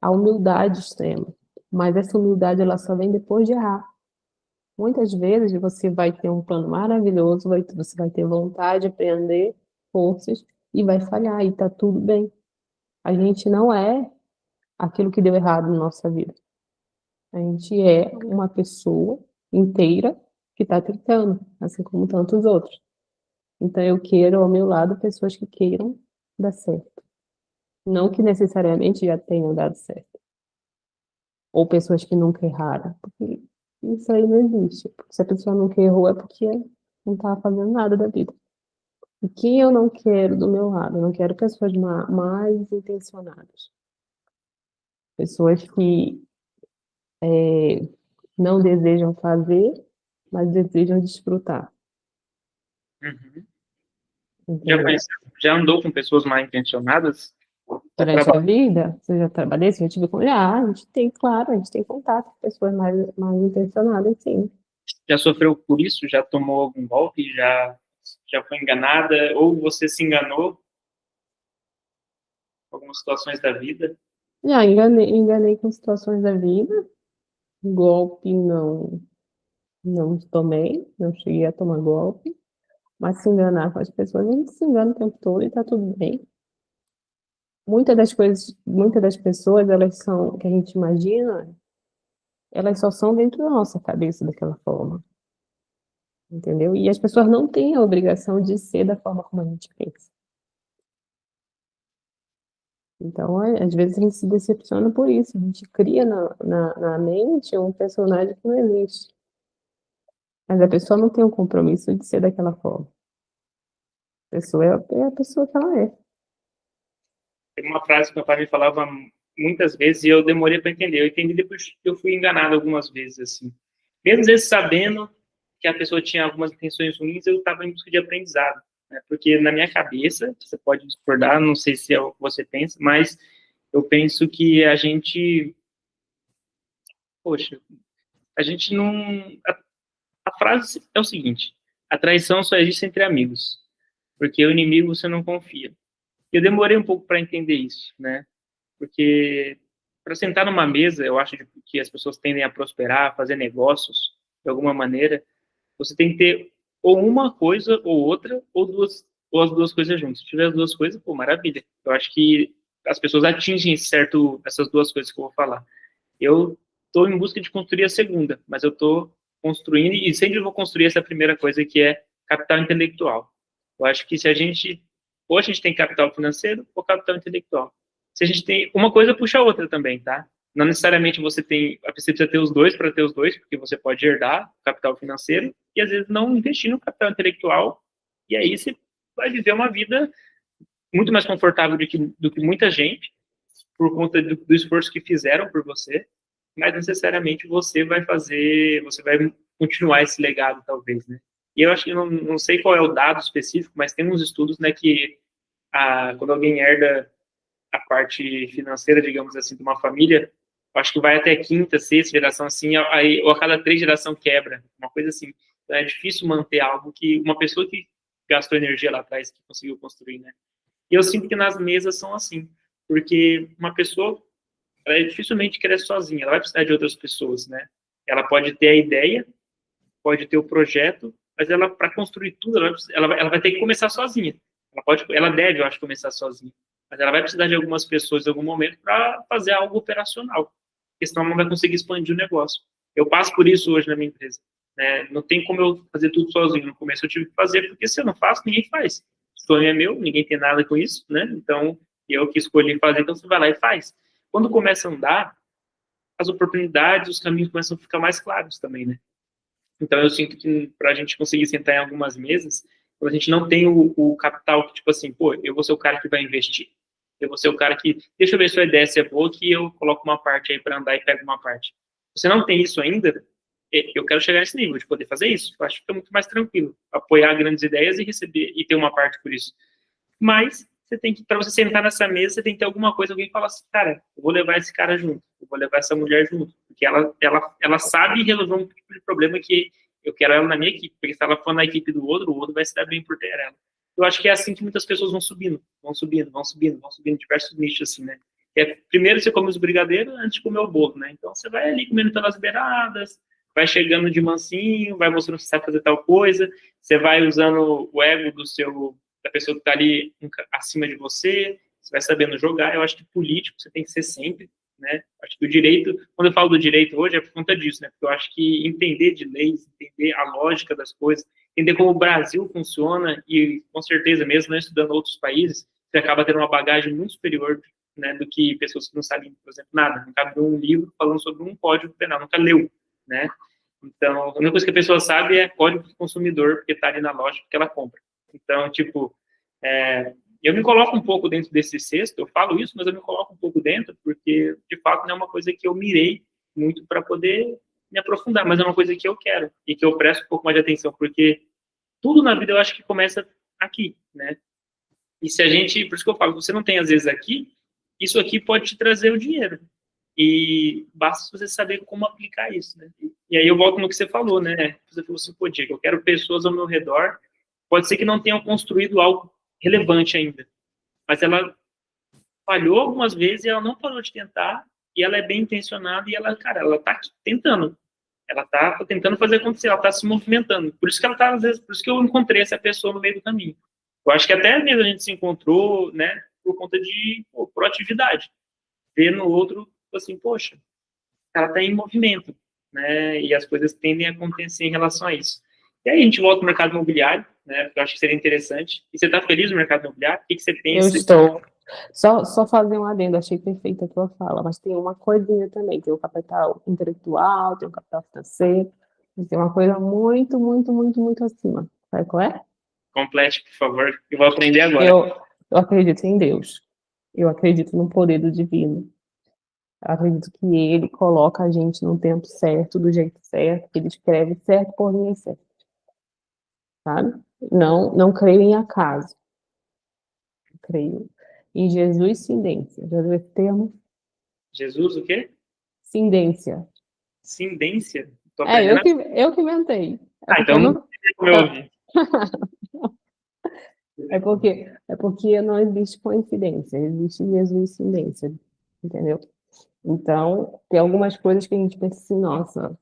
a humildade extrema. Mas essa humildade, ela só vem depois de errar. Muitas vezes você vai ter um plano maravilhoso, você vai ter vontade de aprender, forças, e vai falhar, e tá tudo bem. A gente não é aquilo que deu errado na nossa vida. A gente é uma pessoa inteira que está tentando, assim como tantos outros. Então, eu quero ao meu lado pessoas que queiram dar certo. Não que necessariamente já tenham dado certo. Ou pessoas que nunca erraram. Porque isso aí não existe. Porque se a pessoa nunca errou é porque não estava fazendo nada da vida. E quem eu não quero do meu lado? Eu não quero pessoas mais intencionadas. Pessoas que não desejam fazer, mas desejam desfrutar. uhum. Já Entendeu? conheceu, já andou com pessoas mal intencionadas? Durante a vida, você já trabalhei, você já tive com... a gente tem, claro, a gente tem contato com pessoas mais intencionadas, sim. Já sofreu por isso? Já tomou algum golpe? Já foi enganada? Ou você se enganou em algumas situações da vida? Já enganei com situações da vida, golpe não tomei, não cheguei a tomar golpe, mas se enganar com as pessoas, a gente se engana o tempo todo e tá tudo bem. Muitas das pessoas, elas são, que a gente imagina, elas só são dentro da nossa cabeça daquela forma, entendeu? E as pessoas não têm a obrigação de ser da forma como a gente pensa. Então, às vezes a gente se decepciona por isso, a gente cria na mente um personagem que não existe. Mas a pessoa não tem o compromisso de ser daquela forma. A pessoa é a pessoa que ela é. Tem uma frase que meu pai me falava muitas vezes e eu demorei para entender. Eu entendi depois que eu fui enganado algumas vezes, assim. Mesmo às vezes sabendo que a pessoa tinha algumas intenções ruins, eu estava em busca de aprendizado. Né? Porque na minha cabeça, você pode discordar, não sei se é o que você pensa, mas eu penso que a gente... Poxa, a gente não... A frase é o seguinte: a traição só existe entre amigos, porque o inimigo você não confia. Eu demorei um pouco para entender isso, né? Porque para sentar numa mesa, eu acho que as pessoas tendem a prosperar, fazer negócios de alguma maneira, você tem que ter ou uma coisa ou outra, ou duas, ou as duas coisas juntas. Se tiver as duas coisas, pô, maravilha. Eu acho que as pessoas atingem essas duas coisas que eu vou falar. Eu estou em busca de construir a segunda, mas eu estou construindo e sempre vou construir essa primeira coisa que é capital intelectual. Eu acho que se a gente, ou a gente tem capital financeiro ou capital intelectual. Se a gente tem, uma coisa puxa a outra também, tá? Não necessariamente você precisa ter os dois para ter os dois, porque você pode herdar capital financeiro e às vezes não investir no capital intelectual, e aí você vai viver uma vida muito mais confortável do que muita gente, por conta do esforço que fizeram por você, mas necessariamente você vai continuar esse legado, talvez, né? E eu acho que não sei qual é o dado específico, mas tem uns estudos, né, que quando alguém herda a parte financeira, digamos assim, de uma família, eu acho que vai até a quinta, sexta geração, assim, aí, ou a cada 3 gerações quebra, uma coisa assim. Então é difícil manter algo que uma pessoa que gastou energia lá atrás, que conseguiu construir, né? E eu sinto que nas mesas são assim, porque uma pessoa, ela dificilmente cresce sozinha, ela vai precisar de outras pessoas, né? Ela pode ter a ideia, pode ter o projeto, mas ela, para construir tudo, ela vai ter que começar sozinha. Ela deve, eu acho, começar sozinha. Mas ela vai precisar de algumas pessoas em algum momento para fazer algo operacional, porque senão ela não vai conseguir expandir o negócio. Eu passo por isso hoje na minha empresa. Né? Não tem como eu fazer tudo sozinho. No começo eu tive que fazer, porque se eu não faço, ninguém faz. O sonho é meu, ninguém tem nada com isso, né? Então, eu que escolhi fazer, então você vai lá e faz. Quando começa a andar, as oportunidades, os caminhos começam a ficar mais claros também, né? Então, eu sinto que para a gente conseguir sentar em algumas mesas, a gente não tem o capital que, tipo assim, pô, eu vou ser o cara que vai investir. Eu vou ser o cara que, deixa eu ver se a ideia é boa, que eu coloco uma parte aí para andar e pego uma parte. Você não tem isso ainda, eu quero chegar nesse nível de poder fazer isso. Eu acho que é muito mais tranquilo apoiar grandes ideias e receber e ter uma parte por isso. Mas você tem que, para você sentar nessa mesa, você tem que ter alguma coisa, alguém fala assim, cara, eu vou levar esse cara junto, eu vou levar essa mulher junto, porque ela sabe resolver um tipo de problema que eu quero ela na minha equipe, porque se ela for na equipe do outro, o outro vai se dar bem por ter ela. Eu acho que é assim que muitas pessoas vão subindo diversos nichos, assim, né? Primeiro você come os brigadeiros antes de comer o bolo, né? Então você vai ali comendo pelas beiradas, vai chegando de mansinho, vai mostrando que você sabe fazer tal coisa, você vai usando o ego da pessoa que está ali acima de você, você vai sabendo jogar. Eu acho que político você tem que ser sempre, né? Acho que o direito, quando eu falo do direito hoje, é por conta disso, né? Porque eu acho que entender de leis, entender a lógica das coisas, entender como o Brasil funciona e, com certeza, mesmo não estudando outros países, você acaba tendo uma bagagem muito superior, né, do que pessoas que não sabem, por exemplo, nada. Nunca viu um livro falando sobre um código penal, nunca leu, né? Então, a única coisa que a pessoa sabe é código do consumidor, porque está ali na loja que ela compra. Então, tipo, eu me coloco um pouco dentro desse cesto, eu falo isso, mas eu me coloco um pouco dentro, porque, de fato, não é uma coisa que eu mirei muito para poder me aprofundar, mas é uma coisa que eu quero e que eu presto um pouco mais de atenção, porque tudo na vida eu acho que começa aqui, né? E se a gente, por isso que eu falo, você não tem às vezes aqui, isso aqui pode te trazer o dinheiro. E basta você saber como aplicar isso, né? E aí eu volto no que você falou, né? Você falou assim, pô, Diego, eu quero pessoas ao meu redor, pode ser que não tenham construído algo relevante ainda, mas ela falhou algumas vezes e ela não parou de tentar, e ela é bem intencionada e ela, cara, ela tá tentando. Ela tá tentando fazer acontecer, ela tá se movimentando. Por isso que ela tá, às vezes, por isso que eu encontrei essa pessoa no meio do caminho. Eu acho que até mesmo a gente se encontrou, né, por conta de proatividade. Ver no outro, assim, poxa, ela tá em movimento, né, e as coisas tendem a acontecer em relação a isso. E aí a gente volta ao mercado imobiliário, né, porque eu acho que seria interessante. E você tá feliz no mercado imobiliário? O que você Eu pensa? estou. Só fazer um adendo, achei perfeita a tua fala, mas tem uma coisinha também, tem o capital intelectual, tem o capital financeiro, mas tem uma coisa muito, muito, muito, muito acima. Sabe qual é? Complete, por favor. Eu vou aprender agora. Eu acredito em Deus. Eu acredito no poder do divino. Eu acredito que ele coloca a gente no tempo certo, do jeito certo, que ele escreve certo por linha certa, sabe? Não creio em acaso. Creio em Jesus Sindência. Já viu esse termo? Jesus, o quê? Sindência. Sindência? Tô É, aprendendo. eu que inventei. É Ah, porque então eu não não. sei como eu ouvi. É porque não existe coincidência, existe Jesus Sindência, entendeu? Então, tem algumas coisas que a gente pensa assim, nossa,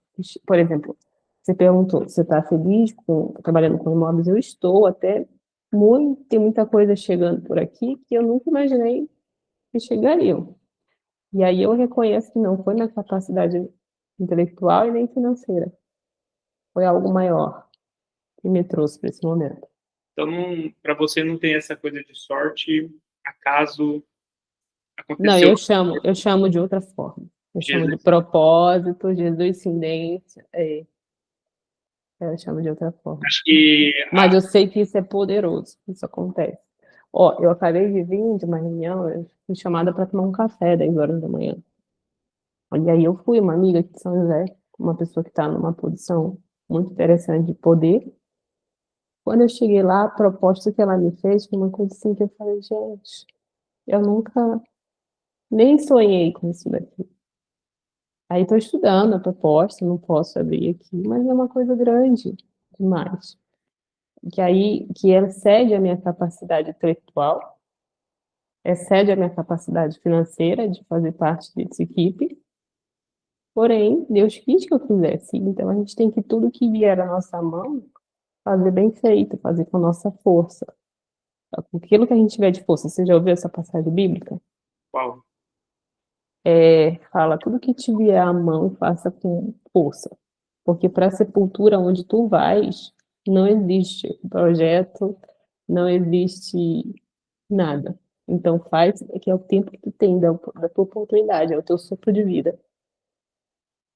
por exemplo, você perguntou, você está feliz trabalhando com imóveis? Eu estou, até tem muita coisa chegando por aqui que eu nunca imaginei que chegariam. E aí eu reconheço que não foi minha capacidade intelectual e nem financeira. Foi algo maior que me trouxe para esse momento. Então, para você não tem essa coisa de sorte, acaso, Não, aconteceu eu chamo de outra forma. Eu chamo de Jesus. propósito, Jesus Sindência, eu chamo de outra forma. Acho que Mas eu sei que isso é poderoso, isso acontece. Ó, eu acabei de vir de uma reunião, eu fui chamada para tomar um café 10 horas da manhã. E aí eu fui, uma amiga aqui de São José, uma pessoa que está numa posição muito interessante de poder. Quando eu cheguei lá, a proposta que ela me fez foi uma coisa assim que eu falei, gente, eu nunca nem sonhei com isso daqui. Aí estou estudando a proposta, não posso abrir aqui, mas é uma coisa grande demais. Que excede a minha capacidade intelectual, excede a minha capacidade financeira de fazer parte dessa equipe. Porém, Deus quis que eu fizesse. Então a gente tem que tudo que vier à nossa mão fazer bem feito, fazer com a nossa força. Aquilo que a gente tiver de força. Você já ouviu essa passagem bíblica? qual? Fala, tudo que te vier à mão, faça com força. Porque para a sepultura onde tu vais, não existe projeto, não existe nada. Então faz, que é o tempo que tu tem da tua oportunidade, é o teu sopro de vida.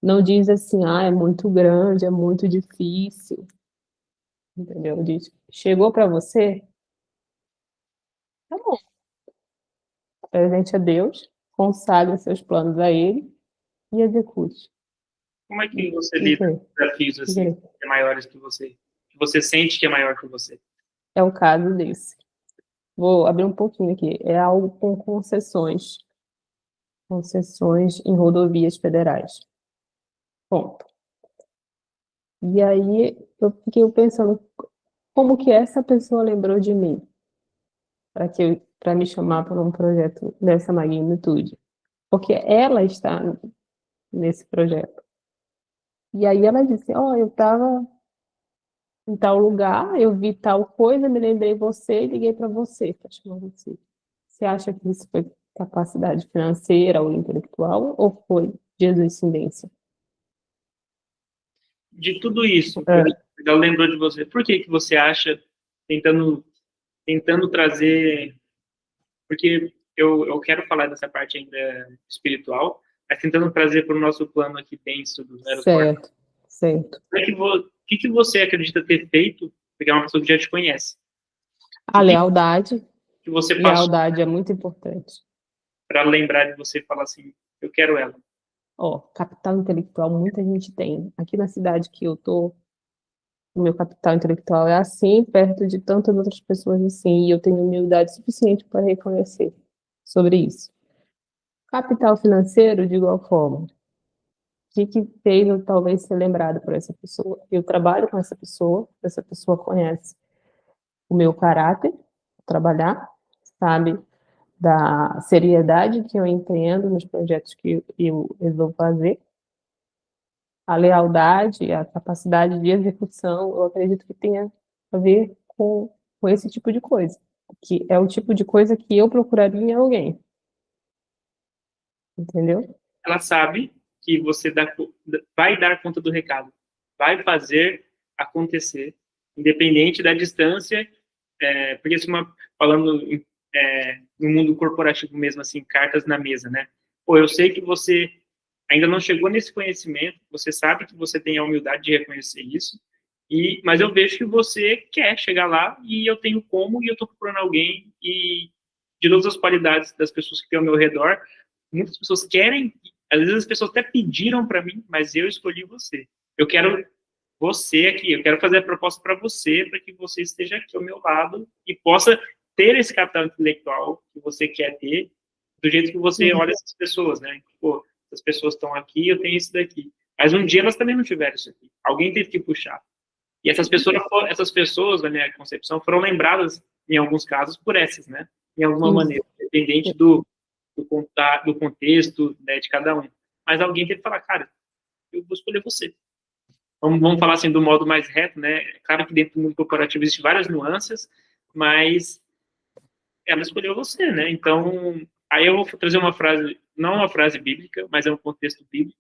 Não diz assim, é muito grande, é muito difícil, entendeu? Diz, chegou para você, tá bom. Presente a Deus, consagre seus planos a Ele e execute. Como é que você E lida crê, com desafios e assim, crê. que é maiores que você sente que é maior que você? É o caso desse. Vou abrir um pouquinho aqui. É algo com concessões em rodovias federais. Ponto. E aí eu fiquei pensando como que essa pessoa lembrou de mim para me chamar para um projeto dessa magnitude, porque ela está nesse projeto. E aí ela disse: eu estava em tal lugar, eu vi tal coisa, me lembrei você e liguei para você, para chamar você. Você acha que isso foi capacidade financeira ou intelectual ou foi Jesus-cindência? De tudo isso, É. ela lembrou de você. Por que que você acha, tentando, tentando trazer... Porque eu quero falar dessa parte ainda espiritual, mas tentando trazer para o nosso plano aqui denso dos aeroportos. Certo, certo. O que você acredita ter feito, porque é uma pessoa que já te conhece? A O que lealdade, que você passou lealdade é muito importante. para lembrar de você e falar assim, eu quero ela? Ó, capital intelectual muita gente tem. Aqui na cidade que eu tô, o meu capital intelectual é assim, perto de tantas outras pessoas assim, e eu tenho humildade suficiente para reconhecer sobre isso. Capital financeiro, de igual forma. O que fez eu talvez ser lembrado por essa pessoa? Eu trabalho com essa pessoa conhece o meu caráter, trabalhar, sabe, da seriedade que eu empreendo nos projetos que eu vou fazer, a lealdade, a capacidade de execução, eu acredito que tenha a ver com esse tipo de coisa, que é o tipo de coisa que eu procuraria em alguém, entendeu? Ela sabe que você vai dar conta do recado, vai fazer acontecer, independente da distância, porque falando no mundo corporativo mesmo, assim, cartas na mesa, né? Pô, eu sei que você ainda não chegou nesse conhecimento, você sabe que você tem a humildade de reconhecer isso, mas eu vejo que você quer chegar lá e eu tenho como, e eu estou procurando alguém, e de todas as qualidades das pessoas que estão ao meu redor, muitas pessoas querem, às vezes as pessoas até pediram para mim, mas eu escolhi você. Eu quero você aqui, eu quero fazer a proposta para você, para que você esteja aqui ao meu lado e possa ter esse capital intelectual que você quer ter, do jeito que você olha essas pessoas, né? Pô, as pessoas estão aqui, eu tenho isso daqui. Mas um dia elas também não tiveram isso aqui. Alguém teve que puxar. E essas pessoas, na minha concepção, foram lembradas, em alguns casos, por essas, né? Em alguma maneira, independente do contexto, né, de cada um. Mas alguém teve que falar, cara, eu vou escolher você. Vamos falar assim do modo mais reto, né? Claro que dentro do mundo corporativo existem várias nuances, mas ela escolheu você, né? Então, aí eu vou trazer uma frase, não uma frase bíblica, mas é um contexto bíblico,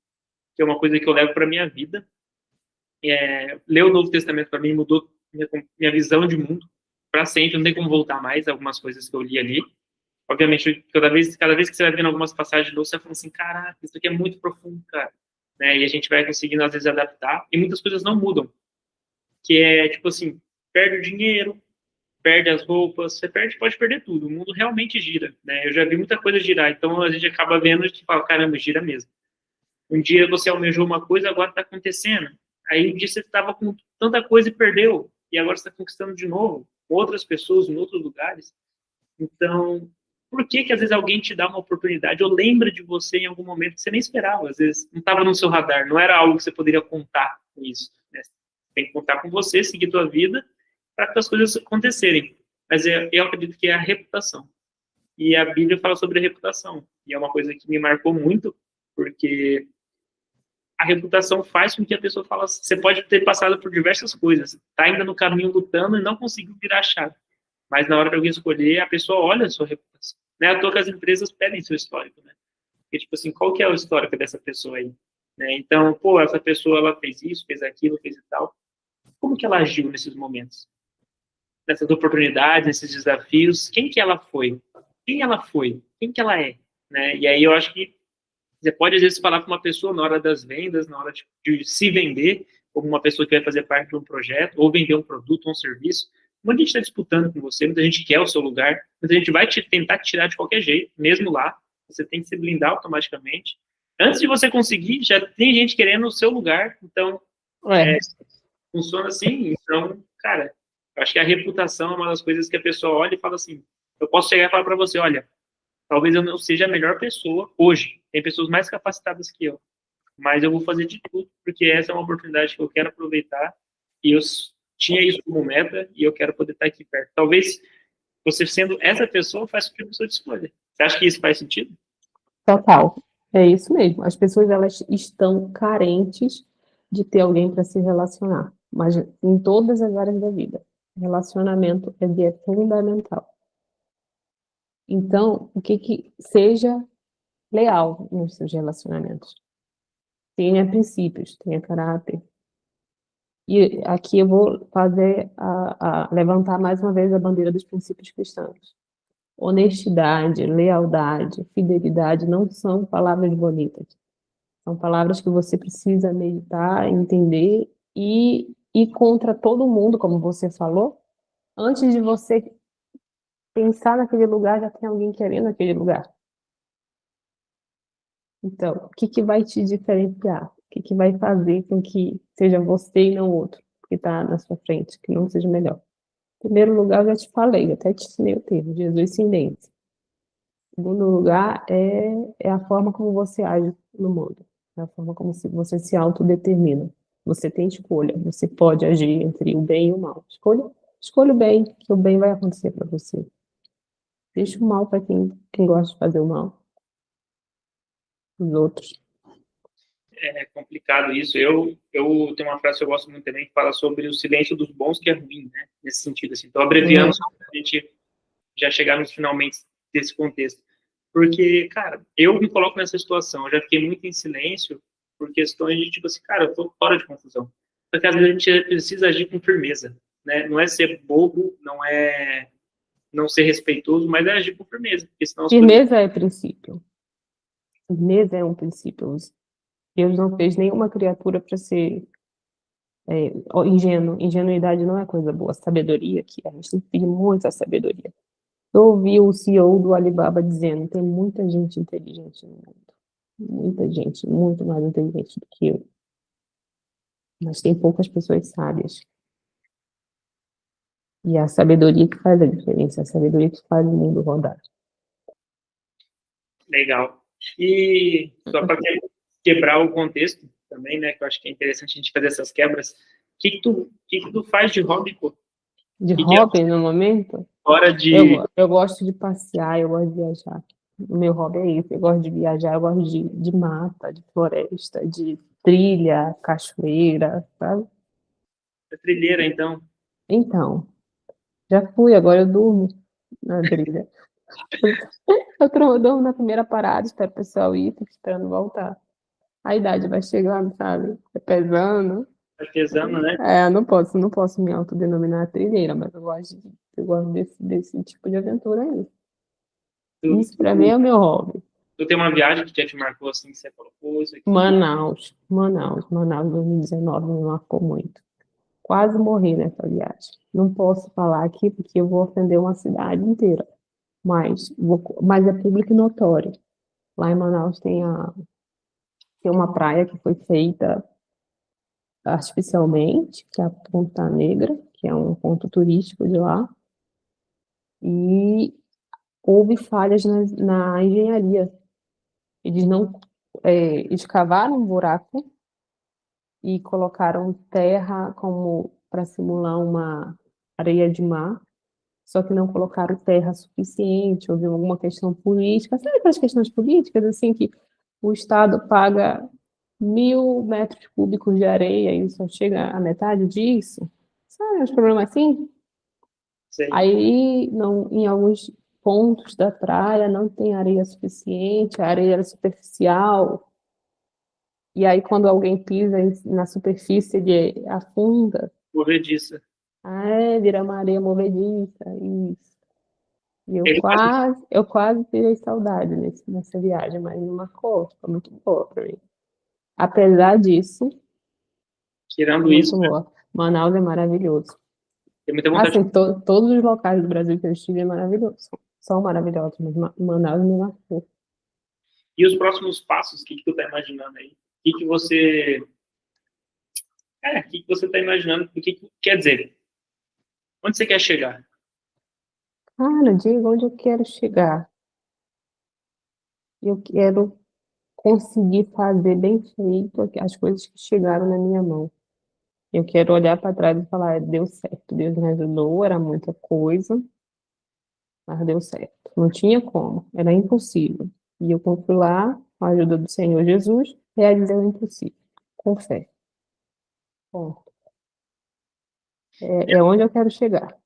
que é uma coisa que eu levo para minha vida. Ler o Novo Testamento para mim mudou minha visão de mundo para sempre, não tem como voltar mais algumas coisas que eu li ali. Obviamente, cada vez que você vai vendo algumas passagens de novo, você vai falando assim, caraca, isso aqui é muito profundo, cara. Né? E a gente vai conseguindo, às vezes, adaptar, e muitas coisas não mudam. Que é, tipo assim, perde o dinheiro, perde as roupas, você pode perder tudo. O mundo realmente gira, né? Eu já vi muita coisa girar, então a gente acaba vendo e fala, caramba, gira mesmo. Um dia você almejou uma coisa, agora está acontecendo. Aí um dia você estava com tanta coisa e perdeu, e agora você está conquistando de novo, com outras pessoas, em outros lugares. Então, por que às vezes alguém te dá uma oportunidade ou lembra de você em algum momento que você nem esperava? Às vezes não estava no seu radar, não era algo que você poderia contar com isso. Né? Tem que contar com você, seguir tua vida, para que as coisas acontecerem. Mas eu acredito que é a reputação. E a Bíblia fala sobre a reputação. E é uma coisa que me marcou muito, porque a reputação faz com que a pessoa fale, você pode ter passado por diversas coisas, está ainda no caminho lutando e não conseguiu virar a chave. Mas na hora de alguém escolher, a pessoa olha a sua reputação. Não é à toa que as empresas pedem seu histórico, né? Porque, tipo assim, qual que é o histórico dessa pessoa aí? Né? Então, pô, essa pessoa, ela fez isso, fez aquilo, fez e tal. Como que ela agiu nesses momentos? Nessas oportunidades, nesses desafios? Quem que ela foi? Quem ela foi? Quem que ela é? Né? E aí eu acho que você pode, às vezes, falar com uma pessoa na hora das vendas, na hora de se vender, como uma pessoa que vai fazer parte de um projeto, ou vender um produto ou um serviço. Muita gente está disputando com você, muita gente quer o seu lugar, muita gente vai tentar te tirar de qualquer jeito, mesmo lá. Você tem que se blindar automaticamente. Antes de você conseguir, já tem gente querendo o seu lugar. Então, funciona assim. Então, cara, eu acho que a reputação é uma das coisas que a pessoa olha e fala assim, eu posso chegar e falar para você, olha, talvez eu não seja a melhor pessoa hoje. Tem pessoas mais capacitadas que eu. Mas eu vou fazer de tudo, porque essa é uma oportunidade que eu quero aproveitar. E eu tinha isso como meta e eu quero poder estar aqui perto. Talvez você sendo essa pessoa faça com que a pessoa te escolha. Você acha que isso faz sentido? Total. É isso mesmo. As pessoas, elas estão carentes de ter alguém para se relacionar. Mas em todas as áreas da vida. Relacionamento é fundamental. Então, seja leal nos seus relacionamentos. Tenha princípios, tenha caráter. E aqui eu vou levantar mais uma vez a bandeira dos princípios cristãos. Honestidade, lealdade, fidelidade não são palavras bonitas. São palavras que você precisa meditar, entender e ir contra todo mundo, como você falou. Antes de você pensar naquele lugar, já tem alguém querendo aquele lugar. Então, o que vai te diferenciar? O que vai fazer com que seja você e não outro que está na sua frente, que não seja melhor? Em primeiro lugar, eu já te falei, até te ensinei o termo, Jesus-cindência. Segundo lugar, é a forma como você age no mundo. É a forma como você se autodetermina. Você tem escolha. Você pode agir entre o bem e o mal. Escolha o bem, que o bem vai acontecer para você. Deixa o mal para quem gosta de fazer o mal. Os outros. É complicado isso. Eu tenho uma frase que eu gosto muito também que fala sobre o silêncio dos bons que é ruim, né? Nesse sentido, assim. Então, abreviando, só para a gente já chegar nos finalmente desse contexto. Porque, cara, eu me coloco nessa situação. Eu já fiquei muito em silêncio por questões de, tipo assim, cara, eu tô fora de confusão. Porque às vezes a gente precisa agir com firmeza, né? Não é ser bobo, não é não ser respeitoso, mas é agir com firmeza, porque senão as coisas... Firmeza é princípio. Firmeza é um princípio. Deus não fez nenhuma criatura para ser ingênuo. Ingenuidade não é coisa boa. Sabedoria, que a gente tem que pedir muito a sabedoria. Eu ouvi o CEO do Alibaba dizendo: tem muita gente inteligente no mundo. Muita gente, muito mais inteligente do que eu. Mas tem poucas pessoas sábias. E é a sabedoria que faz a diferença, a sabedoria que faz o mundo rodar. Legal. E só para quebrar o contexto também, né, que eu acho que é interessante a gente fazer essas quebras. O que tu faz de hobby, pô? De Que é hobby, no momento, hora de... eu gosto de passear, eu gosto de viajar. O meu hobby é isso, eu gosto de viajar, eu gosto de mata, de floresta, de trilha, cachoeira, sabe? trilheira, então? Então, já fui, agora eu durmo na trilha. Eu durmo na primeira parada, espero o pessoal ir, fico esperando voltar. A idade vai chegando, sabe? É pesando. Artesano, né? Não posso me autodenominar trilheira, mas eu gosto desse tipo de aventura aí. Tu, Isso pra mim tu, é o meu hobby. tu tem uma viagem que já te marcou assim, que você falou, pô, isso aqui... Manaus 2019 me marcou muito. Quase morri nessa viagem. Não posso falar aqui porque eu vou ofender uma cidade inteira, mas é público e notório. Lá em Manaus tem uma praia que foi feita artificialmente, que é a Ponta Negra, que é um ponto turístico de lá, e houve falhas na engenharia. Eles não, eles cavaram um buraco e colocaram terra como para simular uma areia de mar, só que não colocaram terra suficiente, houve alguma questão política, sabe aquelas questões políticas, assim, que o Estado paga 1.000 metros cúbicos de areia e só chega a metade disso? Sabe, uns problemas assim? Sei. Aí, não, em alguns pontos da praia não tem areia suficiente, a areia era superficial, e aí quando alguém pisa na superfície, ele afunda, Movediça. vira uma areia movediça, isso. E eu Ele faz, quase, eu quase tirei saudade nessa viagem, mas não marcou, foi muito boa para mim. Apesar disso, foi tirando isso, muito boa. Manaus é maravilhoso. tem muita vontade. Assim, todos os locais do Brasil que eu estive é maravilhoso. São maravilhosos, mas Manaus me marcou. E os próximos passos, o que tu tá imaginando aí? O que que você tá imaginando? Quer dizer, onde você quer chegar? Cara, diga onde eu quero chegar. Eu quero conseguir fazer bem feito as coisas que chegaram na minha mão. Eu quero olhar para trás e falar: deu certo, Deus me ajudou, era muita coisa, mas deu certo. Não tinha como, era impossível. E eu fui lá, com a ajuda do Senhor Jesus, realizei o impossível, com fé. Bom, é onde eu quero chegar.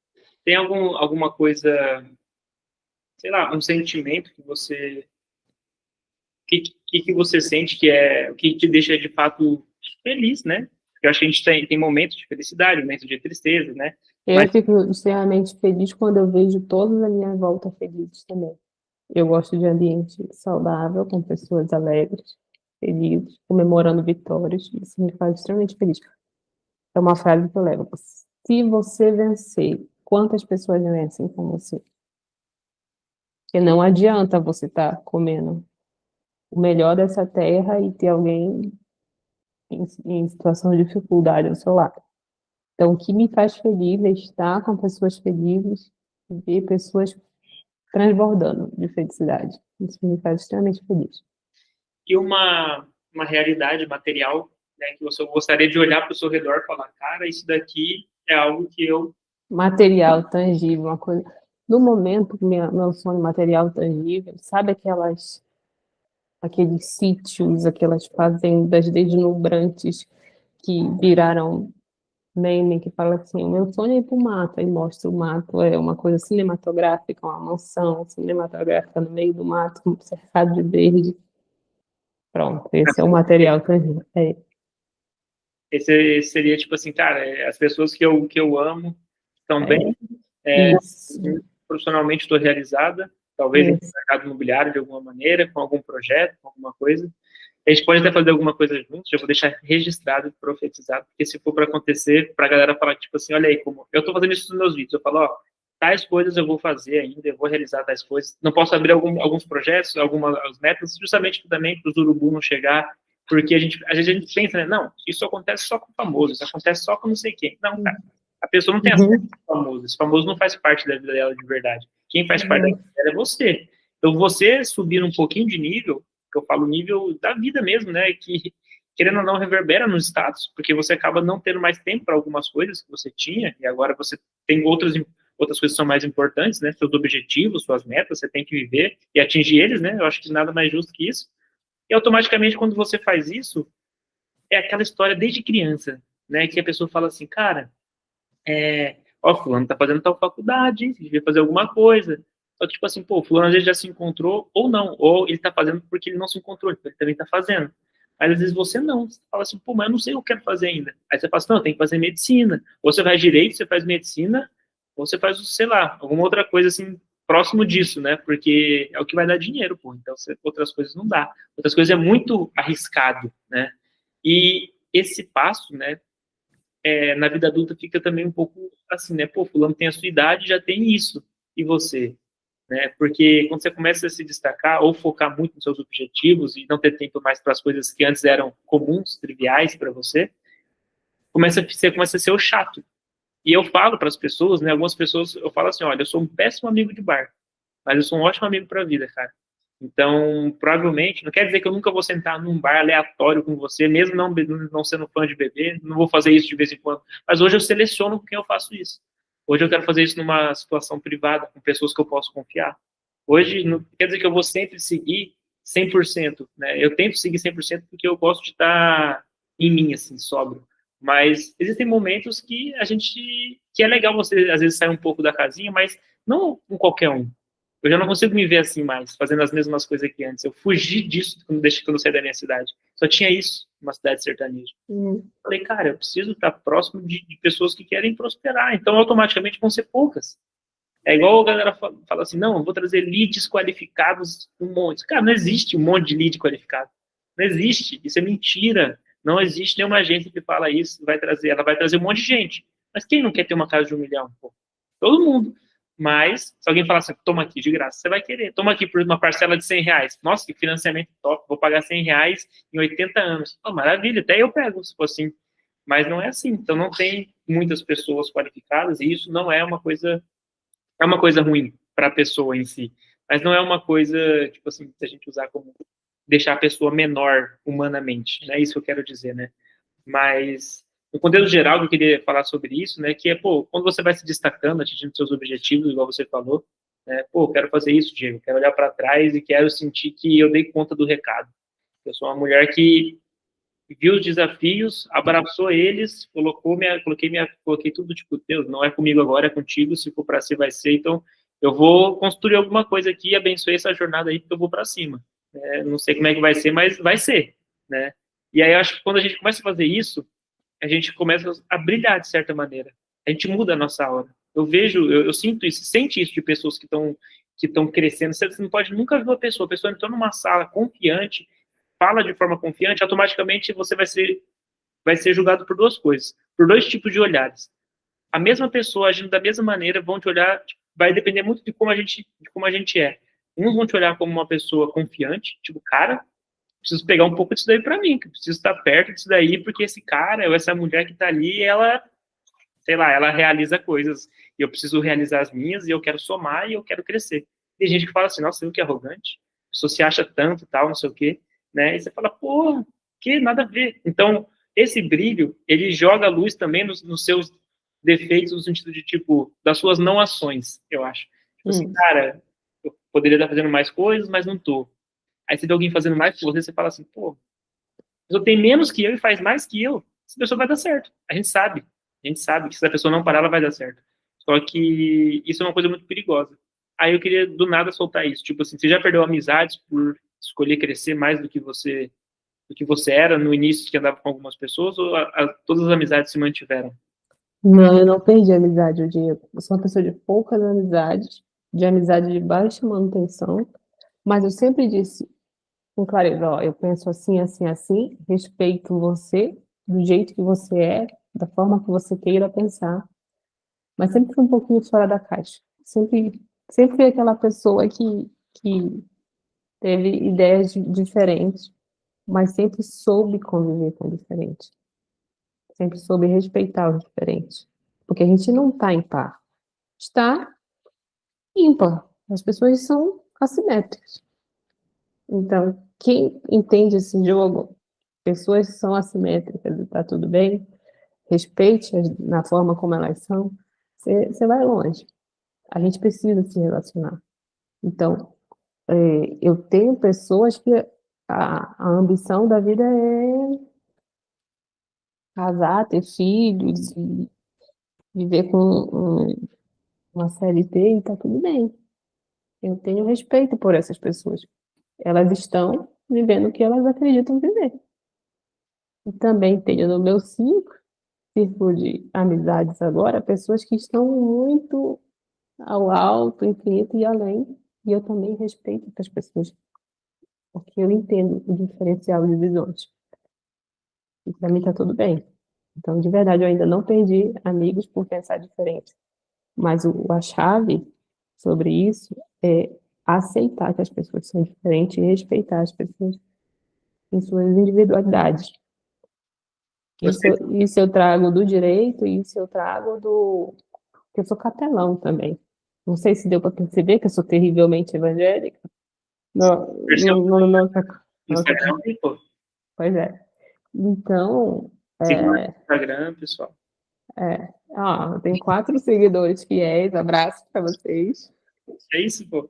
Tem alguma coisa, sei lá, um sentimento que você sente que é o que te deixa de fato feliz, né? Porque eu acho que a gente tem momentos de felicidade, momentos de tristeza, né? Eu Mas fico extremamente feliz quando eu vejo todos à minha volta felizes também. Eu gosto de ambiente saudável, com pessoas alegres, felizes, comemorando vitórias. Isso me faz extremamente feliz. É uma frase que eu levo: se você vencer, quantas pessoas vencem com você? Porque não adianta você estar comendo o melhor dessa terra e ter alguém em situação de dificuldade ao seu lado. Então, o que me faz feliz é estar com pessoas felizes, ver pessoas transbordando de felicidade. Isso me faz extremamente feliz. E uma realidade material, né, que você gostaria de olhar para o seu redor e falar, cara, isso daqui é algo que eu... Material tangível, uma coisa... No momento, meu sonho material tangível, sabe aqueles sítios, aquelas fazendas deslumbrantes que viraram meme, que fala assim, o meu sonho é ir para o mato, aí mostra o mato, é uma coisa cinematográfica, uma mansão cinematográfica no meio do mato, cercado de verde. Pronto, esse é o material tangível. Esse seria, tipo assim, cara, as pessoas que eu amo estão bem, Isso, profissionalmente estou realizada, talvez no isso. mercado imobiliário de alguma maneira, com algum projeto, com alguma coisa. A gente pode até fazer alguma coisa juntos, já vou deixar registrado e profetizado, porque se for para acontecer, para a galera falar, tipo assim, olha aí, como eu estou fazendo isso nos meus vídeos, eu falo, ó, tais coisas eu vou fazer ainda, eu vou realizar tais coisas, não posso abrir alguns projetos, algumas metas, justamente também para os urubu não chegar, porque às vezes a gente pensa, né, não, isso acontece só com o famoso, isso acontece só com não sei quem. Não, cara, a pessoa não tem acesso ao famoso, esse famoso não faz parte da vida dela de verdade. Quem faz parte da vida dela é você. Então, você subir um pouquinho de nível, que eu falo nível da vida mesmo, né, que querendo ou não reverbera nos status, porque você acaba não tendo mais tempo para algumas coisas que você tinha, e agora você tem outras coisas que são mais importantes, né, seus objetivos, suas metas, você tem que viver e atingir eles, né, eu acho que nada mais justo que isso. E automaticamente, quando você faz isso, é aquela história desde criança, né, que a pessoa fala assim, cara, ó, fulano tá fazendo tal faculdade, devia fazer alguma coisa. Só que, tipo assim, pô, fulano às vezes já se encontrou, ou não, ou ele tá fazendo porque ele não se encontrou, então ele também tá fazendo. Mas às vezes você não, você fala assim, pô, mas eu não sei o que eu quero fazer ainda. Aí você fala assim, não, tem que fazer medicina. Ou você faz direito, você faz medicina, ou você faz, sei lá, alguma outra coisa assim, próximo disso, né? Porque é o que vai dar dinheiro, pô. Então, outras coisas não dá. Outras coisas é muito arriscado, né? E esse passo, né, na vida adulta fica também um pouco assim, né? Pô, fulano tem a sua idade, já tem isso. E você? Né? Porque quando você começa a se destacar ou focar muito nos seus objetivos e não ter tempo mais para as coisas que antes eram comuns, triviais para você, você começa a ser o chato. E eu falo para as pessoas, né? Algumas pessoas, eu falo assim, olha, eu sou um péssimo amigo de bar, mas eu sou um ótimo amigo para a vida, cara. Então, provavelmente, não quer dizer que eu nunca vou sentar num bar aleatório com você, mesmo não sendo fã de beber, não vou fazer isso de vez em quando. Mas hoje eu seleciono com quem eu faço isso. Hoje eu quero fazer isso numa situação privada, com pessoas que eu posso confiar. Hoje, não quer dizer que eu vou sempre seguir 100%, né? Eu tento seguir 100% porque eu gosto de estar em mim, assim, sóbrio. Mas existem momentos que é legal você, às vezes, sair um pouco da casinha, mas não com qualquer um. Eu já não consigo me ver assim mais, fazendo as mesmas coisas que antes. Eu fugi disso quando eu saí da minha cidade. Só tinha isso, uma cidade sertaneja. Falei, cara, eu preciso estar próximo de pessoas que querem prosperar. Então, automaticamente vão ser poucas. É igual a galera fala assim, não, eu vou trazer leads qualificados um monte. Cara, não existe um monte de lead qualificado. Não existe. Isso é mentira. Não existe nenhuma agência que fala isso, ela vai trazer um monte de gente. Mas quem não quer ter uma casa de 1 milhão? Pô? Todo mundo. Mas, se alguém falar assim, toma aqui de graça, você vai querer. Toma aqui por uma parcela de R$ 100. Nossa, que financiamento top. Vou pagar R$ 100 em 80 anos. Oh, maravilha, até eu pego, se for assim. Mas não é assim. Então, não tem muitas pessoas qualificadas e isso não é uma coisa ruim para a pessoa em si, mas não é uma coisa, tipo assim, se a gente usar como deixar a pessoa menor humanamente, não é isso que eu quero dizer, né? Mas, no contexto geral, eu queria falar sobre isso, né, que é, pô, quando você vai se destacando, atingindo seus objetivos, igual você falou, né, pô, quero fazer isso, Diego, quero olhar para trás e quero sentir que eu dei conta do recado. Eu sou uma mulher que viu os desafios, abraçou eles, coloquei tudo, tipo, Deus, não é comigo agora, é contigo, se for para ser, vai ser, então eu vou construir alguma coisa aqui e abençoe essa jornada aí, porque eu vou para cima. Não sei como é que vai ser, mas vai ser, né? E aí eu acho que quando a gente começa a fazer isso, a gente começa a brilhar de certa maneira. A gente muda a nossa aura. Eu sinto isso, sente isso de pessoas que estão crescendo. Você não pode nunca ver uma pessoa, a pessoa entrou numa sala confiante, fala de forma confiante, automaticamente você vai ser julgado por duas coisas, por dois tipos de olhares. A mesma pessoa agindo da mesma maneira vão te olhar, vai depender muito de como a gente é. Uns vão te olhar como uma pessoa confiante, tipo, cara, preciso pegar um pouco disso daí para mim, que eu preciso estar perto disso daí, porque esse cara ou essa mulher que tá ali, ela, sei lá, ela realiza coisas, e eu preciso realizar as minhas, e eu quero somar, e eu quero crescer. Tem gente que fala assim, nossa, viu que arrogante? A pessoa se acha tanto, tal, não sei o quê, né? E você fala, pô, que nada a ver. Então, esse brilho, ele joga a luz também nos seus defeitos, no sentido de, tipo, das suas não ações, eu acho. Tipo assim, cara, eu poderia estar fazendo mais coisas, mas não tô. Aí você vê alguém fazendo mais que você fala assim, pô, a pessoa tem menos que eu e faz mais que eu, essa pessoa vai dar certo. A gente sabe. A gente sabe que se a pessoa não parar, ela vai dar certo. Só que isso é uma coisa muito perigosa. Aí eu queria do nada soltar isso. Tipo assim, você já perdeu amizades por escolher crescer mais do que você era no início que andava com algumas pessoas, ou todas as amizades se mantiveram? Não, eu não perdi a amizade, eu sou uma pessoa de poucas amizades, de amizade de baixa manutenção, mas eu sempre disse com clareza, ó, eu penso assim, assim, assim, respeito você, do jeito que você é, da forma que você queira pensar, mas sempre fui um pouquinho fora da caixa. Sempre fui aquela pessoa que teve ideias diferentes, mas sempre soube conviver com o diferente. Sempre soube respeitar os diferentes. Porque a gente não está em par, está ímpar. As pessoas são assimétricas. Então, quem entende esse jogo, pessoas são assimétricas e está tudo bem, respeite-as na forma como elas são, você vai longe. A gente precisa se relacionar. Então, eu tenho pessoas que a ambição da vida é casar, ter filhos, e viver com uma CLT e está tudo bem. Eu tenho respeito por essas pessoas. Elas estão vivendo o que elas acreditam viver. E também tenho no meu círculo de amizades agora, pessoas que estão muito ao alto, infinito e além. E eu também respeito essas pessoas, porque eu entendo o diferencial de visões. E para mim está tudo bem. Então, de verdade, eu ainda não perdi amigos por pensar diferente. Mas a chave sobre isso é aceitar que as pessoas são diferentes e respeitar as pessoas em suas individualidades. Isso, Você, isso eu trago do direito e isso eu trago do... que eu sou capelão também. Não sei se deu para perceber que eu sou terrivelmente evangélica. Não, percebeu não, não, no Instagram, pô? pois é. Então, Siga lá no Instagram, pessoal. eu tenho 4 seguidores fiéis, abraço para vocês. É isso, pô.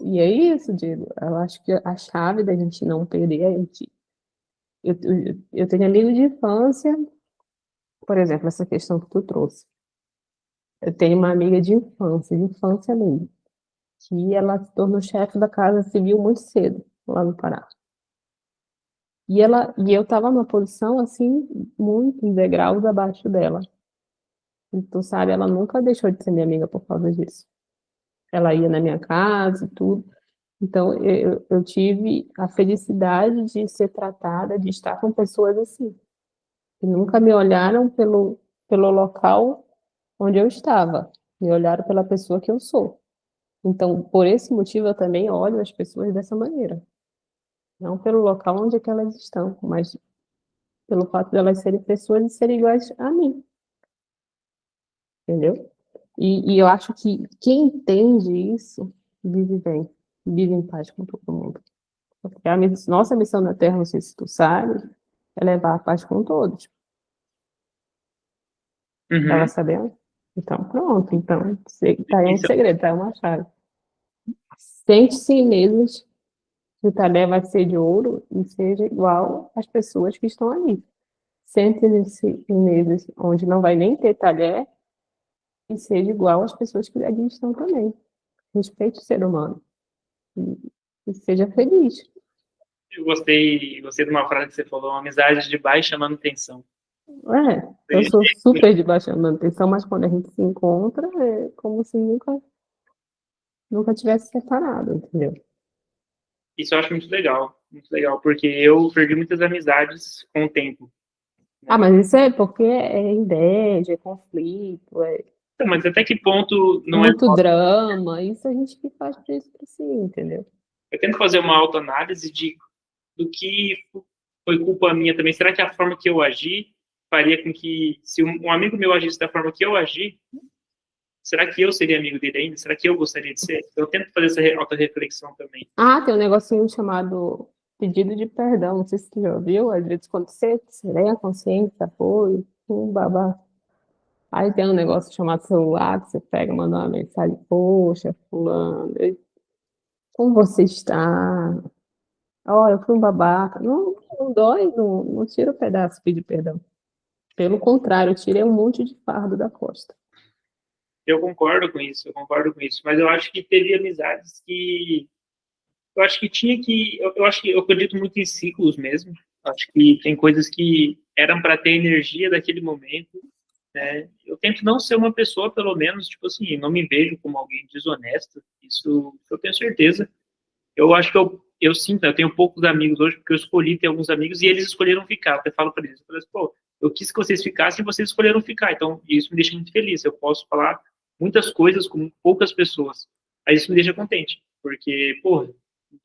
E é isso, Diego. Eu acho que a chave da gente não perder é a gente. Eu tenho amigos de infância, por exemplo, essa questão que tu trouxe. Eu tenho uma amiga de infância mesmo, que ela se tornou chefe da Casa Civil muito cedo, lá no Pará. E eu estava numa posição, assim, muito em degraus abaixo dela. E tu sabe, ela nunca deixou de ser minha amiga por causa disso. Ela ia na minha casa e tudo. Então, eu tive a felicidade de ser tratada, de estar com pessoas assim, que nunca me olharam pelo local onde eu estava, me olharam pela pessoa que eu sou. Então, por esse motivo, eu também olho as pessoas dessa maneira. Não pelo local onde é que elas estão, mas pelo fato de elas serem pessoas e serem iguais a mim, entendeu? E eu acho que quem entende isso, vive bem, vive em paz com todo mundo. Porque nossa missão na Terra, não sei se tu sabe, é levar a paz com todos. Estava Uhum. sabendo? Então, pronto. Então, tá aí um Isso, segredo, tá aí uma chave. Sente-se em mesas que o talher vai ser de ouro e seja igual às pessoas que estão ali. Sente-se em mesas onde não vai nem ter talher e seja igual às pessoas que ali estão também. Respeite o ser humano e seja feliz. eu gostei de uma frase que você falou, uma amizade de baixa manutenção. Eu sou super de baixa manutenção, mas quando a gente se encontra, é como se nunca tivesse separado, entendeu? Isso eu acho muito legal, porque eu perdi muitas amizades com o tempo, Ah, né? mas isso é porque é inveja, é conflito, é Então, mas até que ponto não é muito drama, isso a gente que faz para isso para si, entendeu? eu tento fazer uma autoanálise do que foi culpa minha também. Será que a forma que eu agi faria com que, se um amigo meu agisse da forma que eu agi, será que eu seria amigo dele ainda? Será que eu gostaria de ser? Eu tento fazer essa auto-reflexão também. Ah, tem um negocinho chamado pedido de perdão, não sei se tu já ouviu, às vezes quando você serena a consciência, foi, babá. Aí tem um negócio chamado celular, que você pega, manda uma mensagem, poxa, fulano, como você está? Olha, eu fui um babaca. Não, não dói, não tira o pedaço pedir perdão. Pelo contrário, eu tirei um monte de fardo da costa. Eu concordo com isso, mas eu acho que teve amizades que eu acho que tinha que eu acho que eu acredito muito em ciclos mesmo. Acho que tem coisas que eram para ter energia daquele momento, né? Eu tento não ser uma pessoa, pelo menos, tipo assim, não me vejo como alguém desonesto. Isso eu tenho certeza. Eu acho que eu sinto, eu tenho poucos amigos hoje, porque eu escolhi ter alguns amigos e eles escolheram ficar. Eu até falo para eles, eu falo assim, pô, eu quis que vocês ficassem e vocês escolheram ficar. Então, isso me deixa muito feliz. Eu posso falar muitas coisas com poucas pessoas. Aí isso me deixa contente, porque, pô,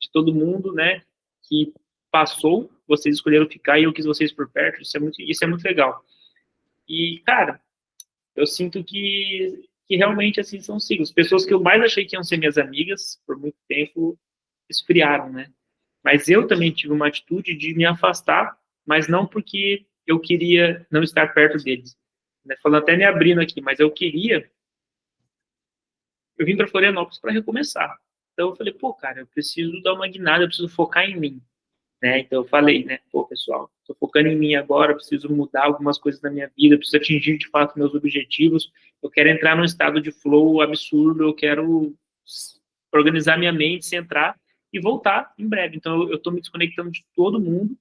de todo mundo, né, que passou, vocês escolheram ficar e eu quis vocês por perto. Isso é muito legal. E, cara, eu sinto que realmente, assim, são ciclos. Pessoas que eu mais achei que iam ser minhas amigas, por muito tempo, esfriaram, né? Mas eu também tive uma atitude de me afastar, mas não porque eu queria não estar perto deles. Né? Falando até me abrindo aqui, mas eu vim para Florianópolis para recomeçar. Então eu falei, pô, cara, eu preciso dar uma guinada, eu preciso focar em mim. Né? Então eu falei, né, pô, pessoal, estou focando em mim agora, preciso mudar algumas coisas na minha vida, preciso atingir de fato meus objetivos, eu quero entrar num estado de flow absurdo, eu quero organizar minha mente, centrar e voltar em breve. Então eu estou me desconectando de todo mundo,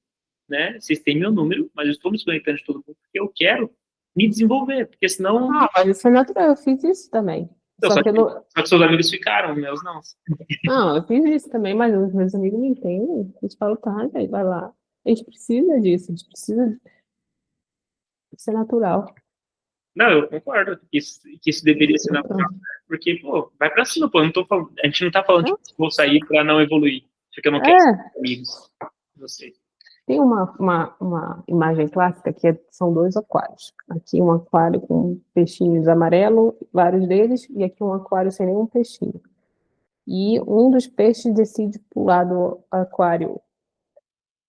né? Vocês têm meu número, mas eu estou me desconectando de todo mundo porque eu quero me desenvolver, porque senão. Ah, mas isso é natural, eu fiz isso também. Então, Só que eu não. só que seus amigos ficaram, meus não. Não, eu fiz isso também, mas os meus amigos me entendem. Eles falam, tá, velho, vai lá. A gente precisa disso, a gente precisa. Isso é natural. Não, eu concordo que isso deveria ser natural, né? Porque, pô, vai pra cima, pô, a gente não tá falando, tipo, vou sair pra não evoluir, porque eu não quero ser É, amigos. Você. tem uma imagem clássica que são dois aquários. Aqui um aquário com peixinhos amarelos, vários deles, e aqui um aquário sem nenhum peixinho. E um dos peixes decide pular do aquário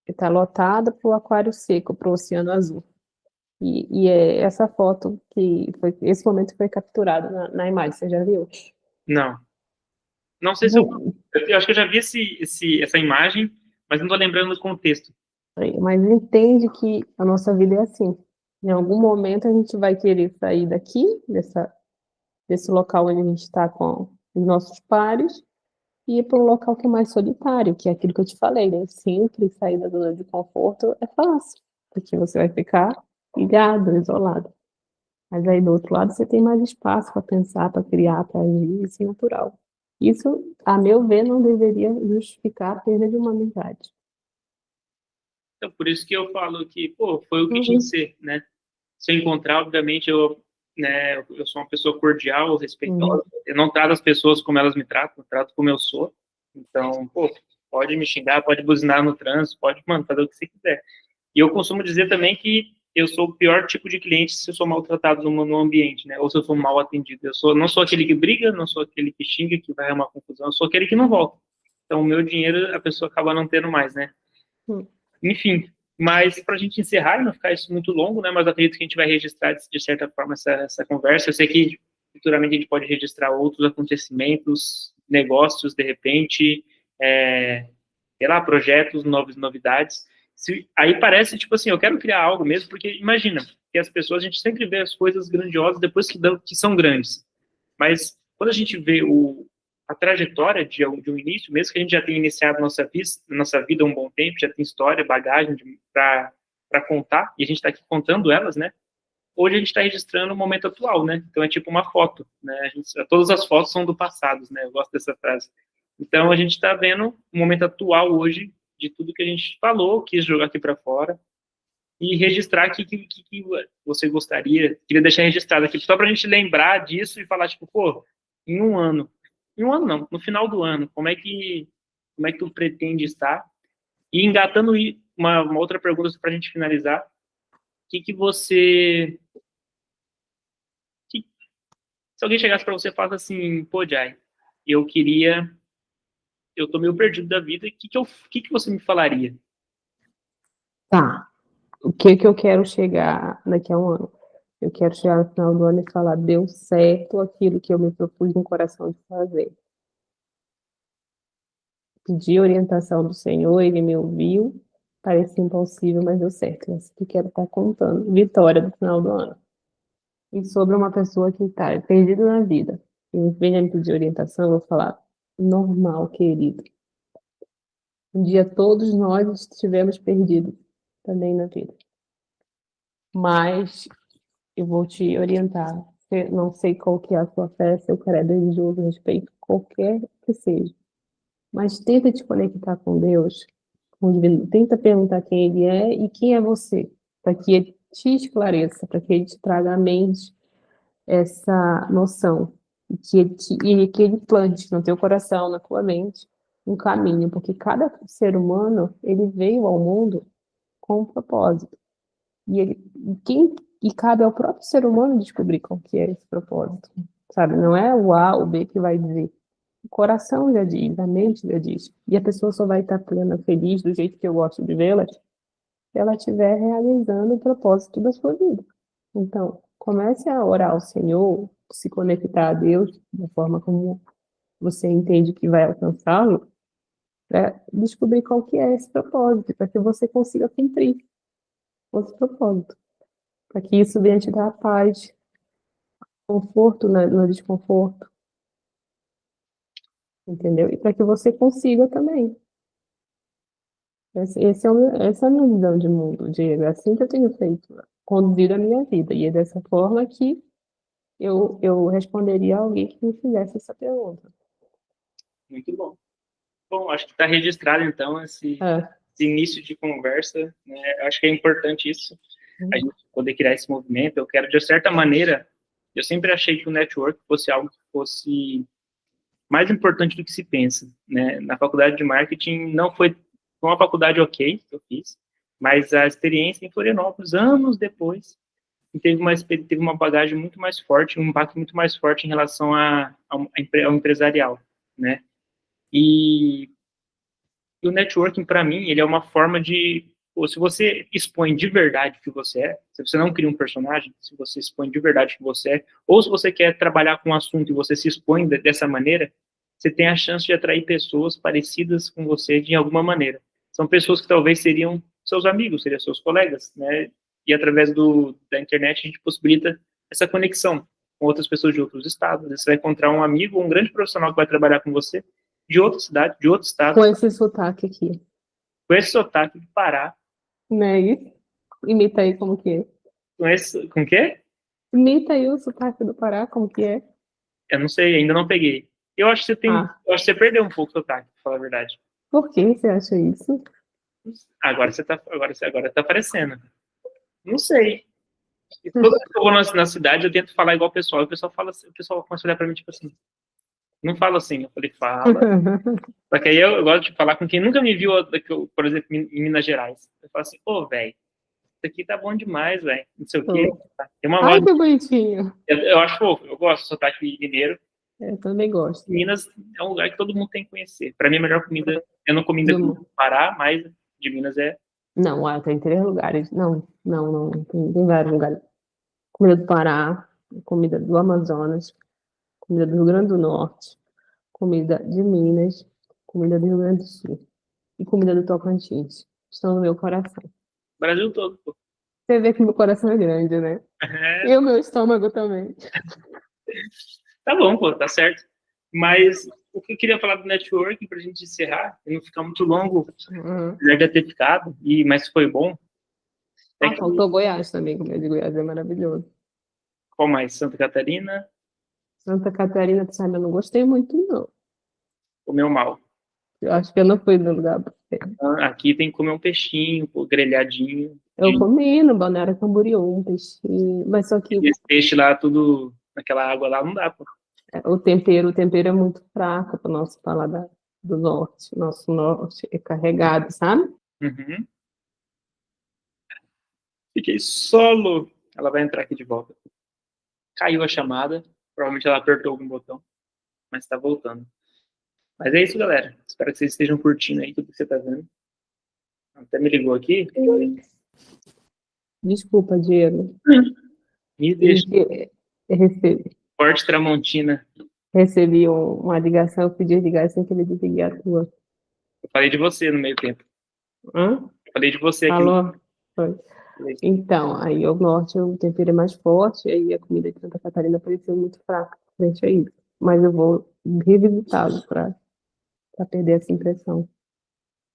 que está lotado para o aquário seco, para o oceano azul. E é essa foto que foi, esse momento foi capturado na imagem, você já viu? Não. Não sei se eu acho que eu já vi essa imagem, mas não tô lembrando do contexto. Mas entende que a nossa vida é assim. Em algum momento a gente vai querer sair daqui, desse local onde a gente está com os nossos pares, e ir para um local que é mais solitário, que é aquilo que eu te falei, né? Sempre sair da zona de conforto é fácil, porque você vai ficar ilhado, isolado. Mas aí do outro lado você tem mais espaço para pensar, para criar, para agir, isso é natural. Isso, a meu ver, não deveria justificar a perda de uma amizade. Então, por isso que eu falo que, pô, foi o que tinha que Uhum. ser, né? Se eu encontrar, obviamente, né, eu sou uma pessoa cordial, Uhum. respeitosa. Eu não trato as pessoas como elas me tratam, eu trato como eu sou. Então, pô, pode me xingar, pode buzinar no trânsito, pode, mano, fazer o que você quiser. E eu costumo dizer também que eu sou o pior tipo de cliente se eu sou maltratado no ambiente, né? Ou se eu sou mal atendido. Não sou aquele que briga, não sou aquele que xinga, que vai arrumar confusão, eu sou aquele que não volta. Então, o meu dinheiro, a pessoa acaba não tendo mais, né? Uhum. Enfim, mas para a gente encerrar e não ficar isso muito longo, né? Mas eu acredito que a gente vai registrar, de certa forma, essa conversa. Eu sei que futuramente a gente pode registrar outros acontecimentos, negócios, de repente, sei lá, projetos, novas novidades. Aí parece, tipo assim, eu quero criar algo mesmo, porque imagina, que as pessoas, a gente sempre vê as coisas grandiosas depois que são grandes. Mas quando a gente vê a trajetória de um início, mesmo que a gente já tenha iniciado nossa vida há um bom tempo, já tem história, bagagem para contar, e a gente está aqui contando elas, né? Hoje a gente está registrando o momento atual, né? Então é tipo uma foto, né? Todas as fotos são do passado, né? Eu gosto dessa frase. Então a gente está vendo o momento atual hoje de tudo que a gente falou, quis jogar aqui para fora e registrar que você gostaria, queria deixar registrado aqui, só para a gente lembrar disso e falar, tipo, pô, em um ano não, no final do ano, como é que tu pretende estar? E engatando uma outra pergunta para a gente finalizar, o que você, que, Se alguém chegasse para você e falasse assim, pô, Jai, eu tô meio perdido da vida, o que você me falaria? Tá. O que que eu quero chegar daqui a um ano? Eu quero chegar no final do ano e falar, deu certo aquilo que eu me propus no coração de fazer. Pedi orientação do Senhor, ele me ouviu, parecia impossível, mas deu certo. É isso que eu quero estar contando. Vitória do final do ano. E sobre uma pessoa que está perdida na vida, e venha me pedir orientação, eu vou falar, normal, querido. Um dia todos nós estivemos perdidos também na vida. Mas eu vou te orientar. Eu não sei qual que é a sua fé, seu credo religioso, respeito qualquer que seja. Mas tenta te conectar com Deus, com o divino. Tenta perguntar quem Ele é e quem é você, para que Ele te esclareça, para que Ele te traga à mente essa noção e que Ele plante no teu coração, na tua mente, um caminho, porque cada ser humano ele veio ao mundo com um propósito. E cabe ao próprio ser humano descobrir qual que é esse propósito, sabe? Não é o A, o B que vai dizer. O coração já diz, a mente já diz. E a pessoa só vai estar plena, feliz, do jeito que eu gosto de vê-la, se ela estiver realizando o propósito da sua vida. Então, comece a orar ao Senhor, se conectar a Deus da forma como você entende que vai alcançá-lo, para descobrir qual que é esse propósito, para que você consiga cumprir esse propósito. Para que isso venha te dar paz, conforto no desconforto, entendeu? E para que você consiga também. Essa é a minha visão de mundo, Diego. É assim que eu tenho feito, conduzido a minha vida. E é dessa forma que eu responderia a alguém que me fizesse essa pergunta. Muito bom. Bom, acho que está registrado, então, esse início de conversa, né? Eu acho que é importante isso, a gente poder criar esse movimento. Eu quero, de certa maneira, eu sempre achei que o network fosse algo que fosse mais importante do que se pensa, né? Na faculdade de marketing não foi uma faculdade ok que eu fiz, mas a experiência em Florianópolis, anos depois, teve uma bagagem muito mais forte, um impacto muito mais forte em relação ao empresarial, né? E o networking, para mim, ele é uma forma de, se você expõe de verdade o que você é, se você não cria um personagem, se você expõe de verdade o que você é, ou se você quer trabalhar com um assunto e você se expõe dessa maneira, você tem a chance de atrair pessoas parecidas com você de alguma maneira. São pessoas que talvez seriam seus amigos, seriam seus colegas, né? E através da internet a gente possibilita essa conexão com outras pessoas de outros estados. Você vai encontrar um amigo, um grande profissional que vai trabalhar com você de outra cidade, de outro estado. Com esse sotaque aqui. Com esse sotaque do Pará. Não é isso? Imita aí como que é. Com o quê? Imita aí o sotaque do Pará, como que é. Eu não sei, ainda não peguei. Eu acho que eu acho que você perdeu um pouco o sotaque, pra falar a verdade. Por que você acha isso? Agora tá aparecendo. Não sei. E toda vez que eu vou na cidade, eu tento falar igual o pessoal fala assim, o pessoal começa a olhar pra mim, tipo assim, não fala assim. Eu falei, fala. Só que aí eu gosto de falar com quem nunca me viu, por exemplo, em Minas Gerais. Eu falo assim, pô, velho, isso aqui tá bom demais, velho. Não sei o quê. Tem uma Ai, voz. que bonitinho. Eu acho fofo, eu gosto do sotaque mineiro. Eu também gosto. Minas é um lugar que todo mundo tem que conhecer. Para mim, a melhor comida, eu não comi do Pará, mas de Minas é. Não, tem 3 lugares. Não. Tem vários lugares. Comida do Pará, comida do Amazonas, comida do Rio Grande do Norte, comida de Minas, comida do Rio Grande do Sul e comida do Tocantins. Estão no meu coração. Brasil todo, pô. Você vê que meu coração é grande, né? É. E o meu estômago também. Tá bom, pô, tá certo. Mas o que eu queria falar do networking, pra gente encerrar, e não ficar muito longo, já deve ter ficado, mas foi bom. Faltou Goiás também, comida de Goiás é maravilhoso. Qual mais? Santa Catarina? Santa Catarina, sabe, eu não gostei muito, não. Comeu mal. Eu acho que eu não fui no lugar. Aqui tem que comer um peixinho, pô, grelhadinho. Eu comi no Balneário Camboriú um peixinho, mas só que esse peixe lá, tudo naquela água lá, não dá, pô. o tempero é muito fraco para o nosso paladar do norte. Nosso norte é carregado, sabe? Uhum. Fiquei solo. Ela vai entrar aqui de volta. Caiu a chamada. Provavelmente ela apertou algum botão, mas tá voltando. Mas é isso, galera. Espero que vocês estejam curtindo aí tudo que você tá vendo. Até me ligou aqui. Desculpa, Diego. Me deixa. Recebi, Forte Tramontina. recebi uma ligação, eu pedi ligação que ele desliguei a tua. Eu falei de você no meio tempo. Hã? Eu falei de você aqui. Falou? Foi. Então, aí o norte o tempero é mais forte, aí a comida de Santa Catarina pareceu muito fraca frente a isso. Mas eu vou revisitá-lo para perder essa impressão.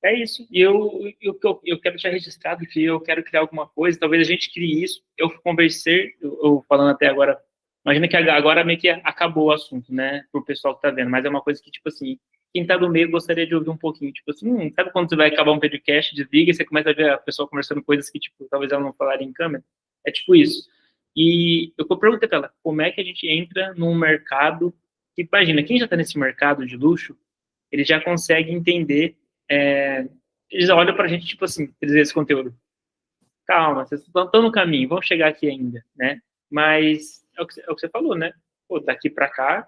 É isso. E eu quero deixar registrado que eu quero criar alguma coisa, talvez a gente crie isso. Eu conversei, eu falando até agora, imagina que agora meio que acabou o assunto, né, pro pessoal que tá vendo, mas é uma coisa que, tipo assim, quem tá do meio gostaria de ouvir um pouquinho, tipo assim, sabe quando você vai acabar um podcast, desliga e você começa a ver a pessoa conversando coisas que, tipo, talvez ela não falaria em câmera? É tipo isso. E eu perguntei pra ela, como é que a gente entra num mercado, que, imagina, quem já tá nesse mercado de luxo, ele já consegue entender, eles olham pra gente, tipo assim, eles veem esse conteúdo. Calma, vocês estão no caminho, vão chegar aqui ainda, né? Mas é o que você falou, né? Pô, daqui pra cá,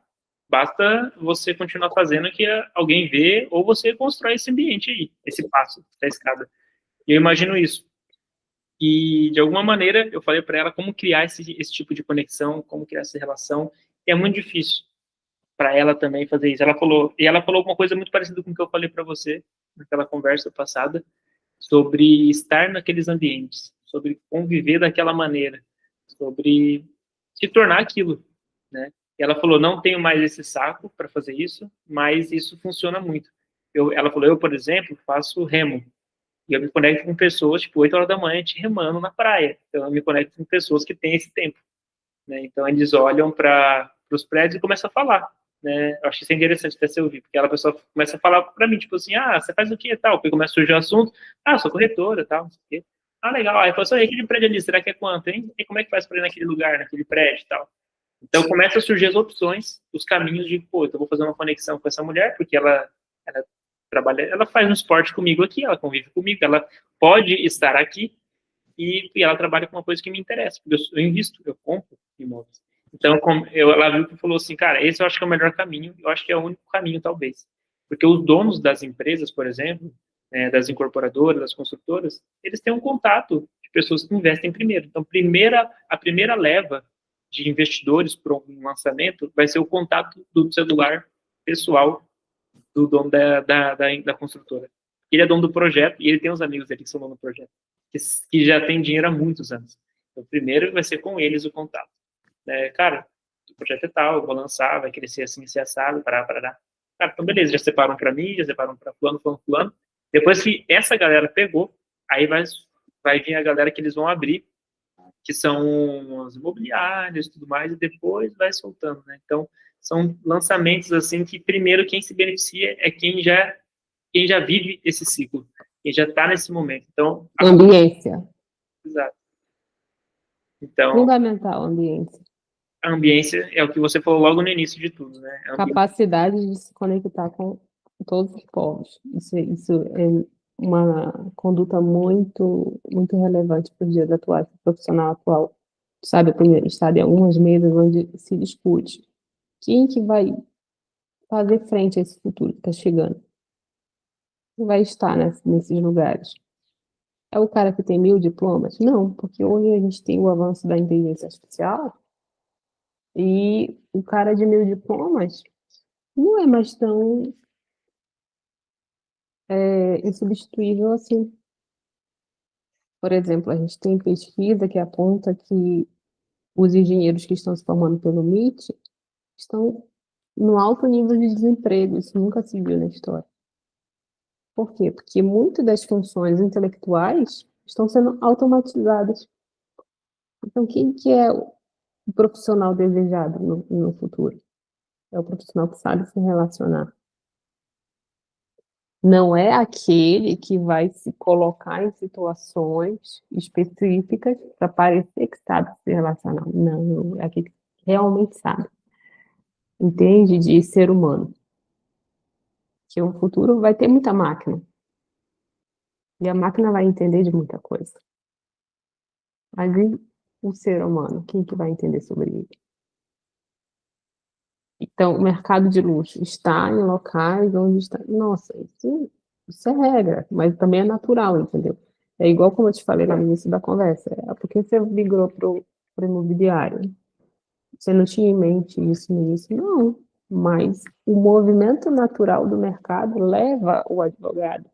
basta você continuar fazendo que alguém vê, ou você constrói esse ambiente aí, esse passo, essa escada. E eu imagino isso. E, de alguma maneira, eu falei para ela como criar esse tipo de conexão, como criar essa relação. E é muito difícil para ela também fazer isso. Ela falou uma coisa muito parecida com o que eu falei para você naquela conversa passada, sobre estar naqueles ambientes, sobre conviver daquela maneira, sobre se tornar aquilo, né? E ela falou, não tenho mais esse saco para fazer isso, mas isso funciona muito. Ela falou, eu, por exemplo, faço remo, e eu me conecto com pessoas, tipo, 8 horas da manhã, te remando na praia. Então, eu me conecto com pessoas que têm esse tempo, né? Então, eles olham para os prédios e começam a falar, né? Eu acho isso interessante até você ouvir, porque a pessoa começa a falar para mim, tipo assim, ah, você faz o quê, tal? Porque começa a surgir o assunto, ah, sou corretora, tal, não sei o quê. Ah, legal. Aí fala assim, aquele prédio ali, será que é quanto, hein? E como é que faz para ir naquele lugar, naquele prédio e tal? Então, começa a surgir as opções, os caminhos de, pô, então eu vou fazer uma conexão com essa mulher, porque ela trabalha, ela faz um esporte comigo aqui, ela convive comigo, ela pode estar aqui e ela trabalha com uma coisa que me interessa, porque eu invisto, eu compro imóveis. Então, ela viu que falou assim, cara, esse eu acho que é o melhor caminho, eu acho que é o único caminho, talvez. Porque os donos das empresas, por exemplo, das incorporadoras, das construtoras, eles têm um contato de pessoas que investem primeiro. Então, a primeira leva de investidores para um lançamento vai ser o contato do celular pessoal do dono da construtora. Ele é dono do projeto e ele tem uns amigos dele que são dono do projeto, que já tem dinheiro há muitos anos. Então, primeiro vai ser com eles o contato. Cara, o projeto é tal, eu vou lançar, vai crescer assim, ser assado, pará. Cara, então beleza, já separam para mim, já separam para fulano. Depois que essa galera pegou, aí vai vir a galera que eles vão abrir, que são as imobiliárias e tudo mais, e depois vai soltando, né? Então, são lançamentos, assim, que primeiro quem se beneficia é quem já vive esse ciclo, quem já está nesse momento. Então, Ambiência. Exato. Então, Fundamental, ambiência. a ambiência é o que você falou logo no início de tudo, né? Capacidade de se conectar com todos os povos. Isso é uma conduta muito, muito relevante para os dias atuais, para o profissional atual. Sabe, tem estado em algumas mesas onde se discute quem que vai fazer frente a esse futuro que está chegando. Quem vai estar nesses lugares? É o cara que tem 1000 diplomas? Não, porque hoje a gente tem o avanço da inteligência artificial e o cara de 1000 diplomas não é mais tão insubstituível assim. Por exemplo, a gente tem pesquisa que aponta que os engenheiros que estão se formando pelo MIT estão no alto nível de desemprego. Isso nunca se viu na história. Por quê? Porque muitas das funções intelectuais estão sendo automatizadas. Então, quem que é o profissional desejado no futuro? É o profissional que sabe se relacionar. Não é aquele que vai se colocar em situações específicas para parecer que sabe se relacionar. Não, é aquele que realmente sabe. Entende de ser humano. Que o futuro vai ter muita máquina. E a máquina vai entender de muita coisa. Mas e o ser humano? Quem que vai entender sobre ele? Então, o mercado de luxo está em locais onde está. Nossa, isso é regra, mas também é natural, entendeu? É igual como eu te falei no início da conversa. É porque você migrou para o imobiliário. Você não tinha em mente isso no início? Não. Mas o movimento natural do mercado leva o advogado.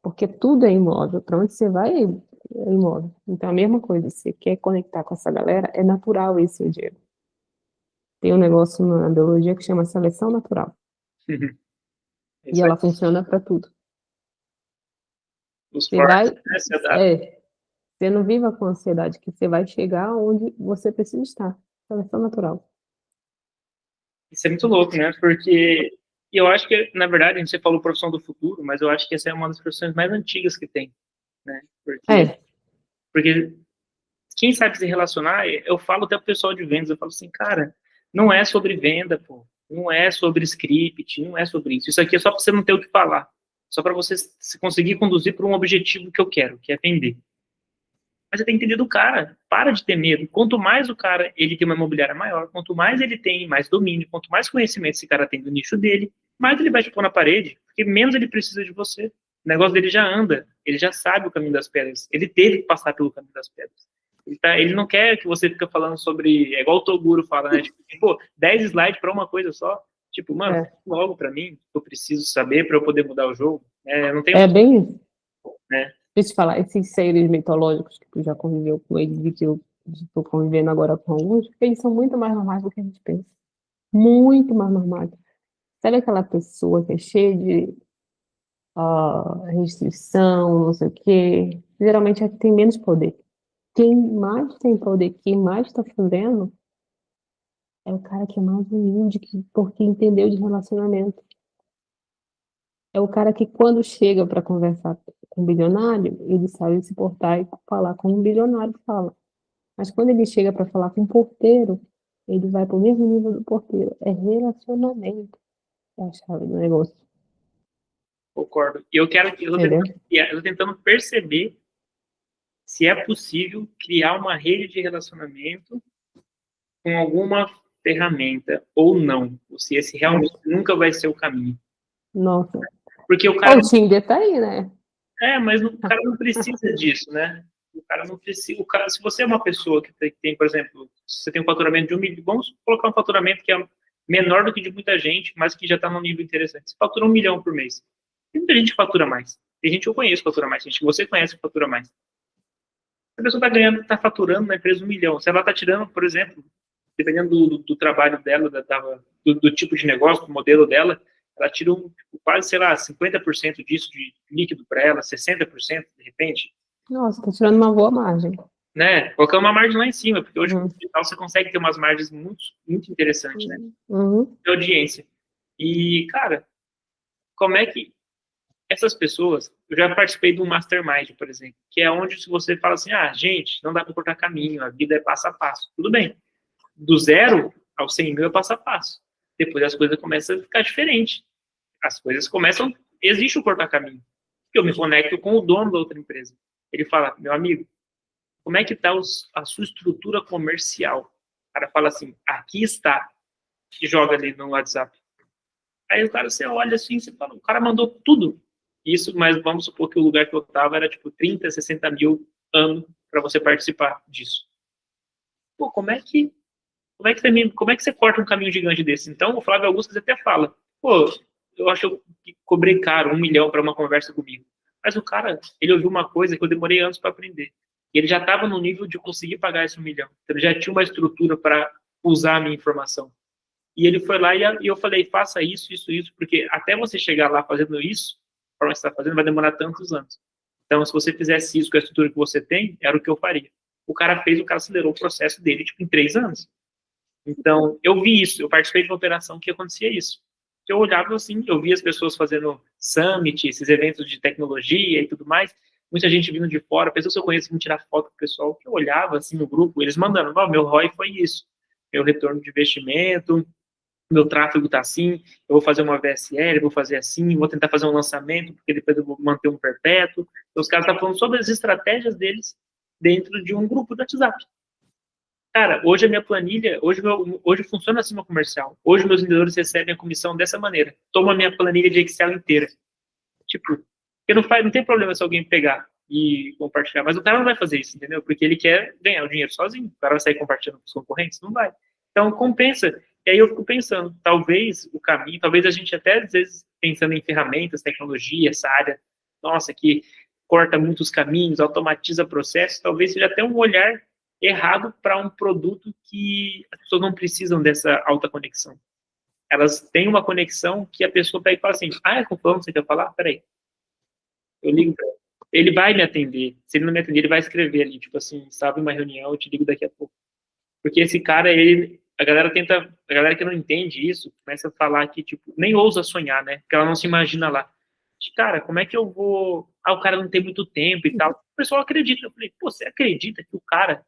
Porque tudo é imóvel. Para onde você vai é imóvel. Então, a mesma coisa. Se você quer conectar com essa galera, é natural esse o Diego. Tem um negócio na biologia que chama seleção natural. E Isso aí, ela funciona para tudo. os Você vai, fortes, né, se adaptam. você não viva com ansiedade, que você vai chegar onde você precisa estar. Seleção natural. Isso é muito louco, né? Porque eu acho que, na verdade, a gente falou profissão do futuro, mas eu acho que essa é uma das profissões mais antigas que tem, né? É, Porque quem sabe se relacionar, eu falo até pro pessoal de vendas, eu falo assim, cara, não é sobre venda, pô. Não é sobre script, não é sobre isso. Isso aqui é só para você não ter o que falar. Só para você se conseguir conduzir para um objetivo que eu quero, que é vender. Mas você tem que entender do cara. Para de ter medo. Quanto mais o cara ele tem uma imobiliária maior, quanto mais ele tem mais domínio, quanto mais conhecimento esse cara tem do nicho dele, mais ele vai te pôr na parede, porque menos ele precisa de você. O negócio dele já anda, ele já sabe o caminho das pedras. Ele teve que passar pelo caminho das pedras. Ele não quer que você fique falando sobre. É igual o Toguro fala, né? Tipo, pô, 10 slides para uma coisa só. Tipo, mano, é. logo para mim, eu preciso saber para eu poder mudar o jogo. Eu não tenho. É bem isso. Né? Deixa eu te falar, esses seres mitológicos que tu já conviveu com eles e que eu estou convivendo agora com alguns, eles são muito mais normais do que a gente pensa. Muito mais normais. Sabe aquela pessoa que é cheia de restrição, não sei o quê? Geralmente é que tem menos poder. Quem mais tem poder, quem mais está fazendo, é o cara que é mais humilde, porque entendeu de relacionamento. É o cara que, quando chega para conversar com um bilionário, ele sabe se portar e falar como um bilionário fala. Mas quando ele chega para falar com um porteiro, ele vai para o mesmo nível do porteiro. É relacionamento. É a chave do negócio. Concordo. E Entendeu? eu tô tentando perceber se é possível criar uma rede de relacionamento com alguma ferramenta ou não. Ou se esse realmente nunca vai ser o caminho. Nossa. Porque o Ó, cara. o Tinder tá aí, né? Mas o cara não precisa disso, né? O cara não precisa. Se você é uma pessoa que tem, por exemplo, você tem um faturamento de 1 milhão, vamos colocar um faturamento que é menor do que de muita gente, mas que já está num nível interessante. Você fatura 1 milhão por mês. Tem muita gente que fatura mais. Tem gente que eu conheço que fatura mais, tem gente que você conhece que fatura mais. A pessoa está ganhando, está faturando na empresa 1 milhão. Se ela está tirando, por exemplo, dependendo do trabalho dela, do tipo de negócio, do modelo dela, ela tira quase, sei lá, 50% disso de líquido para ela, 60% de repente. Nossa, tá tirando uma boa margem. Né? Colocar uma margem lá em cima, porque hoje Uhum. com o digital você consegue ter umas margens muito, muito interessantes, né? Uhum. De audiência. E, cara, como é que essas pessoas, eu já participei de um mastermind, por exemplo, que é onde se você fala assim, gente, não dá para cortar caminho, a vida é passo a passo. Tudo bem. Do 0 ao 100 mil é passo a passo. Depois as coisas começam a ficar diferentes. As coisas começam, existe o cortar caminho. Eu me conecto com o dono da outra empresa. Ele fala, meu amigo, como é que está a sua estrutura comercial? O cara fala assim, aqui está. E joga ali no WhatsApp. Aí o cara, você olha assim, você fala, o cara mandou tudo. Isso, mas vamos supor que o lugar que eu estava era tipo 30, 60 mil ano para você participar disso. Pô, como é que você corta um caminho gigante desse? Então, o Flávio Augusto até fala, pô, eu acho que cobrei caro 1 milhão para uma conversa comigo. Mas o cara, ele ouviu uma coisa que eu demorei anos para aprender. E ele já estava no nível de conseguir pagar esse 1 milhão. Então, ele já tinha uma estrutura para usar a minha informação. E ele foi lá e eu falei, faça isso, isso, isso, porque até você chegar lá fazendo isso, a forma que você está fazendo, vai demorar tantos anos. Então, se você fizesse isso com a estrutura que você tem, era o que eu faria. O cara acelerou o processo dele, tipo, em 3 anos. Então, eu vi isso, eu participei de uma operação que acontecia isso. Eu olhava assim, eu via as pessoas fazendo summit, esses eventos de tecnologia e tudo mais, muita gente vindo de fora, pessoas que eu conheço vindo tirar foto com o pessoal, que eu olhava assim no grupo, eles mandando, meu ROI foi isso, meu retorno de investimento, meu tráfego está assim, eu vou fazer uma VSL, vou fazer assim, vou tentar fazer um lançamento, porque depois eu vou manter um perpétuo. Então, os caras estão falando sobre as estratégias deles dentro de um grupo do WhatsApp. Cara, hoje a minha planilha, hoje funciona assim meu comercial. Hoje meus vendedores recebem a comissão dessa maneira. Toma a minha planilha de Excel inteira. Tipo, porque não tem problema se alguém pegar e compartilhar, mas o cara não vai fazer isso, entendeu? Porque ele quer ganhar o dinheiro sozinho. O cara vai sair compartilhando com os concorrentes? Não vai. Então, compensa. E aí eu fico pensando, talvez o caminho, talvez a gente até, às vezes, pensando em ferramentas, tecnologia, essa área, nossa, que corta muitos caminhos, automatiza processos, talvez seja até um olhar errado para um produto que as pessoas não precisam dessa alta conexão. Elas têm uma conexão que a pessoa pega e fala assim, é com fulano, você quer falar? Peraí. Eu ligo para ele. Ele vai me atender. Se ele não me atender, ele vai escrever ali, tipo assim, estava em uma reunião, eu te ligo daqui a pouco. Porque esse cara, a galera que não entende isso, começa a falar que, tipo, nem ousa sonhar, né? Porque ela não se imagina lá. Cara, como é que eu vou... o cara não tem muito tempo e tal. O pessoal acredita. Eu falei, pô, você acredita que o cara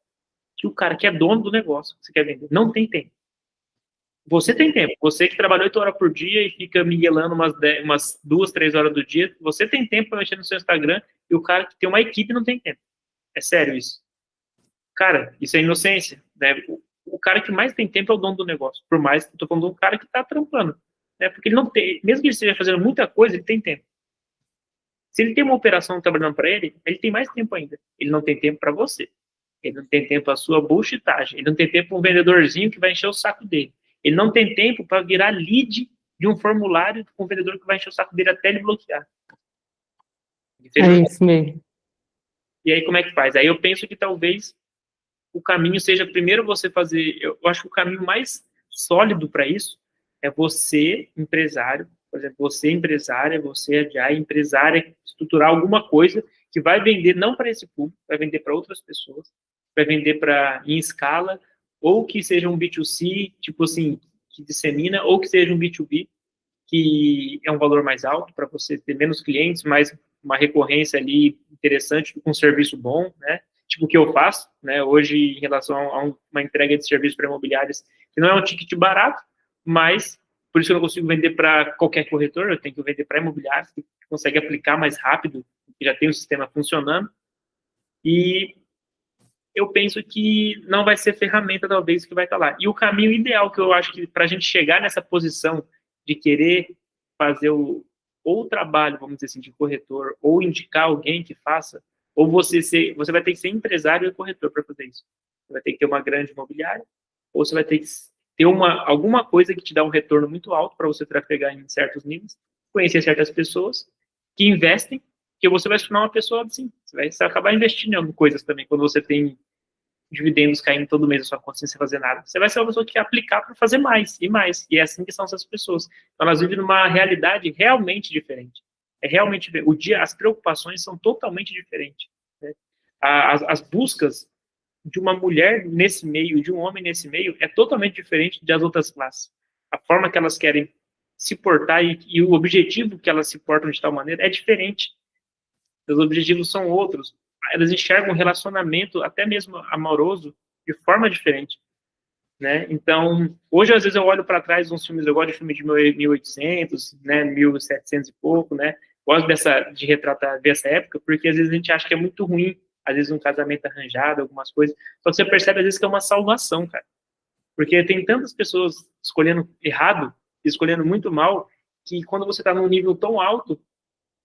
que é dono do negócio que você quer vender não tem tempo? Você tem tempo. Você que trabalha 8 horas por dia e fica miguelando umas 2, 3 horas do dia, você tem tempo para mexer no seu Instagram e o cara que tem uma equipe não tem tempo. É sério isso. Cara, isso é inocência, né? O cara que mais tem tempo é o dono do negócio. Por mais que eu tô falando de um cara que tá trampando, né? Porque ele não tem, mesmo que ele esteja fazendo muita coisa, ele tem tempo. Se ele tem uma operação trabalhando para ele tem mais tempo ainda. Ele não tem tempo para você. Ele não tem tempo para a sua bullshitagem. Ele não tem tempo para um vendedorzinho que vai encher o saco dele. Ele não tem tempo para virar lead de um formulário com um vendedor que vai encher o saco dele até ele bloquear. É isso mesmo. E aí, como é que faz? Aí eu penso que talvez o caminho seja primeiro você fazer... Eu acho que o caminho mais sólido para isso é você, empresário, por exemplo, você empresária, você empresária, estruturar alguma coisa que vai vender não para esse público, vai vender para outras pessoas, vai vender em escala, ou que seja um B2C, tipo assim, que dissemina, ou que seja um B2B, que é um valor mais alto para você ter menos clientes, mais uma recorrência ali interessante com um serviço bom, né? Tipo o que eu faço, né? Hoje, em relação a uma entrega de serviços para imobiliários, que não é um ticket barato, mas por isso que eu não consigo vender para qualquer corretor, eu tenho que vender para imobiliários, que consegue aplicar mais rápido, que já tem o sistema funcionando. E eu penso que não vai ser ferramenta, talvez, que vai estar lá. E o caminho ideal que eu acho que para a gente chegar nessa posição de querer fazer ou o trabalho, vamos dizer assim, de corretor, ou indicar alguém que faça, ou você vai ter que ser empresário e corretor para fazer isso. Você vai ter que ter uma grande imobiliária, ou você vai ter que ter alguma coisa que te dá um retorno muito alto para você trafegar em certos níveis, conhecer certas pessoas que investem, que você vai se tornar uma pessoa assim. Você vai acabar investindo em algumas coisas também, quando você tem dividendos caindo todo mês na sua conta sem você fazer nada. Você vai ser uma pessoa que quer aplicar para fazer mais e mais. E é assim que são essas pessoas. Então, elas vivem numa realidade realmente diferente. É realmente as preocupações são totalmente diferentes. Né? As buscas de uma mulher nesse meio, de um homem nesse meio, é totalmente diferente das outras classes. A forma que elas querem se portar e o objetivo que elas se portam de tal maneira é diferente. Os objetivos são outros. Elas enxergam um relacionamento, até mesmo amoroso, de forma diferente. Né? Então, hoje, às vezes, eu olho para trás uns filmes, eu gosto de filme de 1800, né, 1700 e pouco, né? Gosto de retratar dessa época, porque às vezes a gente acha que é muito ruim, às vezes um casamento arranjado, algumas coisas, só que você percebe às vezes que é uma salvação, cara. Porque tem tantas pessoas escolhendo errado, escolhendo muito mal, que quando você está num nível tão alto,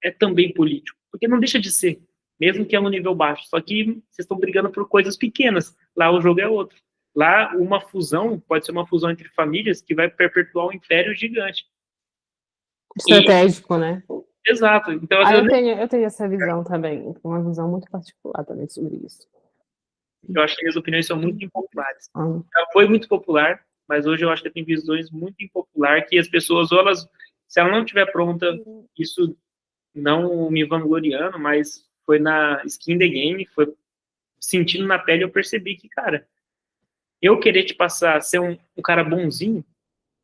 é também político. Porque não deixa de ser, mesmo que é no nível baixo. Só que vocês estão brigando por coisas pequenas. Lá o jogo é outro. Lá uma fusão pode ser uma fusão entre famílias que vai perpetuar um império gigante. Estratégico, né? Exato. Então, eu tenho essa visão também, uma visão muito particular também sobre isso. Eu acho que as opiniões são muito impopulares. Já foi muito popular, mas hoje eu acho que tem visões muito impopulares que as pessoas, ou elas, se ela não estiver pronta, isso não me vangloriando, mas foi na skin the game, foi sentindo na pele, eu percebi que, cara, eu querer te passar, ser um cara bonzinho,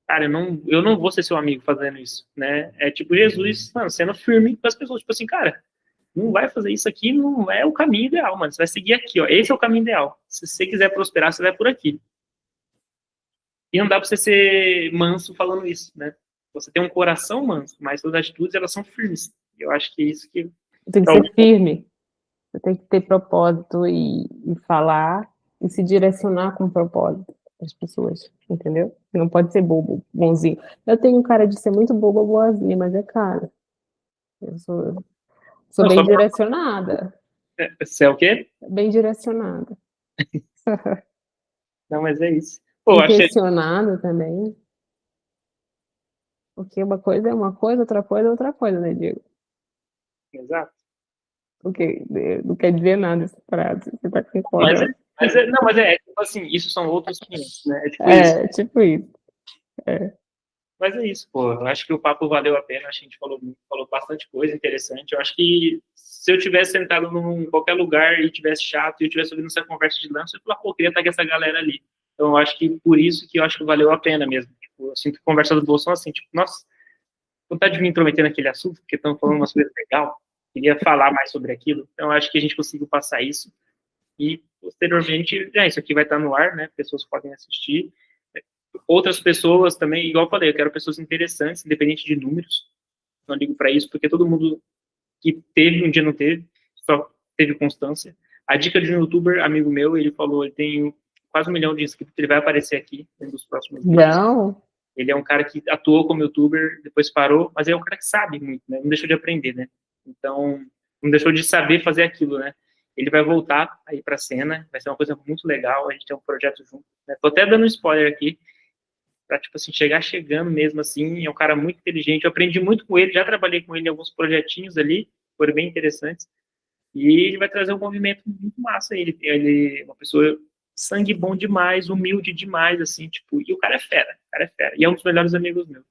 cara, eu não vou ser seu amigo fazendo isso, né? É tipo Jesus, mano, sendo firme com as pessoas, tipo assim, cara, não vai fazer isso aqui, não é o caminho ideal, mano, você vai seguir aqui, ó, esse é o caminho ideal. Se você quiser prosperar, você vai por aqui. E não dá pra você ser manso falando isso, né? Você tem um coração manso, mas suas atitudes, elas são firmes. Eu acho que é isso que... Tem que ser firme. Você tem que ter propósito e falar e se direcionar com propósito as pessoas, entendeu? Não pode ser bobo, bonzinho. Eu tenho cara de ser muito boba, boazinha, mas é cara. Eu sou Não, bem só pra... direcionada. Você é o quê? Bem direcionada. Não, mas é isso. Pô, achei... Intencionada também. Porque uma coisa é uma coisa, outra coisa é outra coisa, né, Diego? Exato. Porque não quer dizer nada essa frase. Você tá concordando? Não, mas tipo assim, isso são outros 500, né? É tipo isso. É, tipo isso. É. Mas é isso, pô. Eu acho que o papo valeu a pena. Acho que a gente falou bastante coisa interessante. Eu acho que se eu tivesse sentado em qualquer lugar e tivesse chato e eu tivesse ouvindo essa conversa de lança, eu ia falar, pô, queria estar com essa galera ali. Então, eu acho que por isso que eu acho que valeu a pena mesmo. Tipo, eu sinto que conversa do Bolsonaro assim, tipo, nossa, vontade de me intrometer naquele assunto, porque estão falando umas coisas legais. Queria falar mais sobre aquilo. Então, eu acho que a gente conseguiu passar isso. E, posteriormente, isso aqui vai estar no ar, né? Pessoas podem assistir. Outras pessoas também, igual eu falei, eu quero pessoas interessantes, independente de números. Não ligo para isso, porque todo mundo que teve, um dia não teve, só teve constância. A dica de um youtuber, amigo meu, ele falou, ele tem quase 1 milhão de inscritos, ele vai aparecer aqui um dos próximos vídeos. Não. Ele é um cara que atuou como youtuber, depois parou, mas é um cara que sabe muito, né? Não deixou de aprender, né? Então, não deixou de saber fazer aquilo, né? Ele vai voltar aí pra cena, vai ser uma coisa muito legal, a gente tem um projeto junto, né? Tô até dando um spoiler aqui, pra, tipo assim, chegar chegando mesmo, assim, é um cara muito inteligente, eu aprendi muito com ele, já trabalhei com ele em alguns projetinhos ali, foram bem interessantes, e ele vai trazer um movimento muito massa, ele é uma pessoa sangue bom demais, humilde demais, assim, tipo, e o cara é fera, e é um dos melhores amigos meus.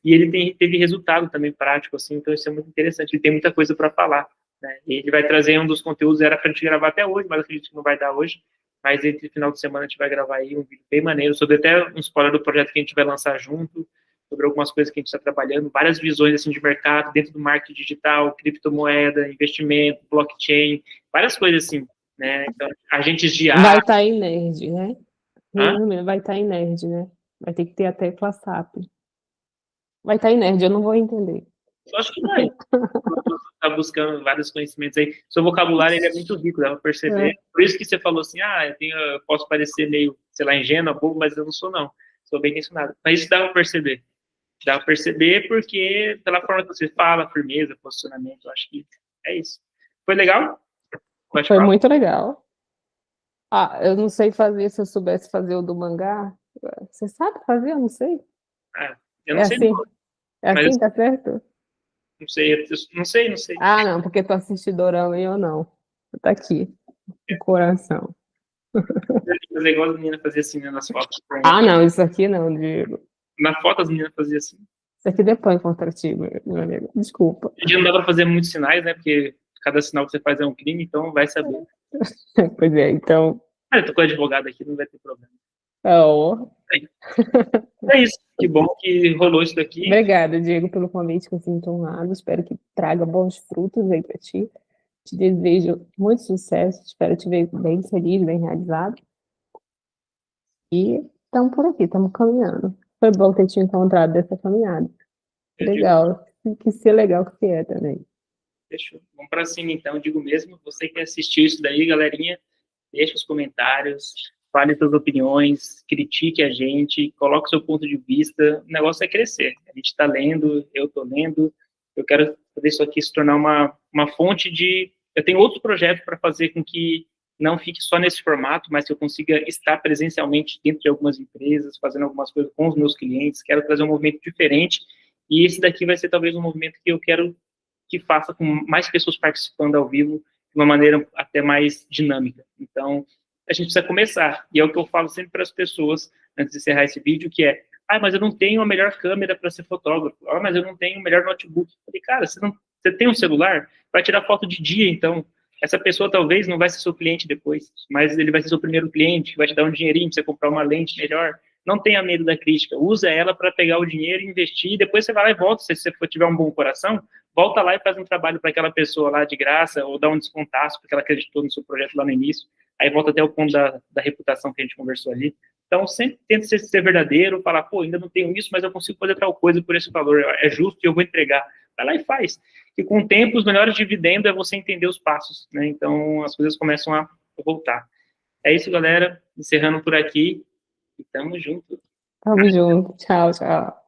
E ele teve resultado também prático, assim, então isso é muito interessante, ele tem muita coisa para falar, né? E ele vai trazer um dos conteúdos, era pra gente gravar até hoje, mas acredito que não vai dar hoje, mas entre final de semana a gente vai gravar aí um vídeo bem maneiro, sobre até um spoiler do projeto que a gente vai lançar junto, sobre algumas coisas que a gente está trabalhando, várias visões, assim, de mercado, dentro do marketing digital, criptomoeda, investimento, blockchain, várias coisas assim, né? Então, agentes de ar... Vai estar em Nerd, né? Hã? Vai estar em Nerd, né? Vai ter que ter a tecla SAP. Vai estar em Nerd, eu não vou entender. Eu acho que vai. Tá buscando vários conhecimentos aí. Seu vocabulário ele é muito rico, dá pra perceber. Por isso que você falou assim, eu posso parecer meio, sei lá, ingênua, bobo, mas eu não sou, não. Sou bem intencionado. Mas isso dá pra perceber. Dá pra perceber porque, pela forma que você fala, firmeza, posicionamento, eu acho que é isso. Foi legal? Pode Foi falar. muito legal. Eu não sei fazer, se eu soubesse fazer o do mangá. Você sabe fazer? Eu não sei. Eu É não sei, não, assim? É mas assim, tá certo? não sei, não sei. Não, porque tu assiste Dorama e eu não. Tá aqui, no coração. Fazer igual as meninas faziam assim, né, nas fotos. Não, isso aqui não, Diego. Na foto as meninas faziam assim. Isso aqui depois contra ti, meu amigo. Desculpa. Hoje em dia não dá pra fazer muitos sinais, né, porque cada sinal que você faz é um crime, então vai saber. Pois é, então. Eu tô com o advogado aqui, não vai ter problema. Oh. É isso. Que bom que rolou isso daqui. Obrigada, Diego, pelo convite, que eu sinto honrado. Espero que traga bons frutos aí para ti. Te desejo muito sucesso. Espero te ver bem feliz, bem realizado. E estamos por aqui, estamos caminhando. Foi bom ter te encontrado dessa caminhada. Legal. Que ser legal que você é também. Fechou. Vamos pra cima, então. Digo mesmo. Você que assistiu isso daí, galerinha, deixa os comentários, fale suas opiniões, critique a gente, coloque seu ponto de vista. O negócio é crescer. A gente está lendo, eu estou lendo. Eu quero fazer isso aqui se tornar uma fonte de... Eu tenho outros projetos para fazer com que não fique só nesse formato, mas que eu consiga estar presencialmente dentro de algumas empresas, fazendo algumas coisas com os meus clientes. Quero trazer um movimento diferente. E esse daqui vai ser talvez um movimento que eu quero que faça com mais pessoas participando ao vivo de uma maneira até mais dinâmica. Então, a gente precisa começar. E é o que eu falo sempre para as pessoas, antes de encerrar esse vídeo, que é, mas eu não tenho a melhor câmera para ser fotógrafo. Mas eu não tenho o melhor notebook. Eu falei, cara, você tem um celular? Vai tirar foto de dia, então. Essa pessoa talvez não vai ser seu cliente depois, mas ele vai ser seu primeiro cliente, vai te dar um dinheirinho para você comprar uma lente melhor. Não tenha medo da crítica, usa ela para pegar o dinheiro e investir, e depois você vai lá e volta, se você tiver um bom coração, volta lá e faz um trabalho para aquela pessoa lá de graça, ou dá um descontaço, porque ela acreditou no seu projeto lá no início, aí volta até o ponto da reputação que a gente conversou ali. Então, sempre tenta ser verdadeiro, falar, pô, ainda não tenho isso, mas eu consigo fazer tal coisa por esse valor, é justo e eu vou entregar. Vai lá e faz. E com o tempo, os melhores dividendos é você entender os passos, né? Então, as coisas começam a voltar. É isso, galera. Encerrando por aqui. E tamo junto. Tamo junto. Tchau, tchau.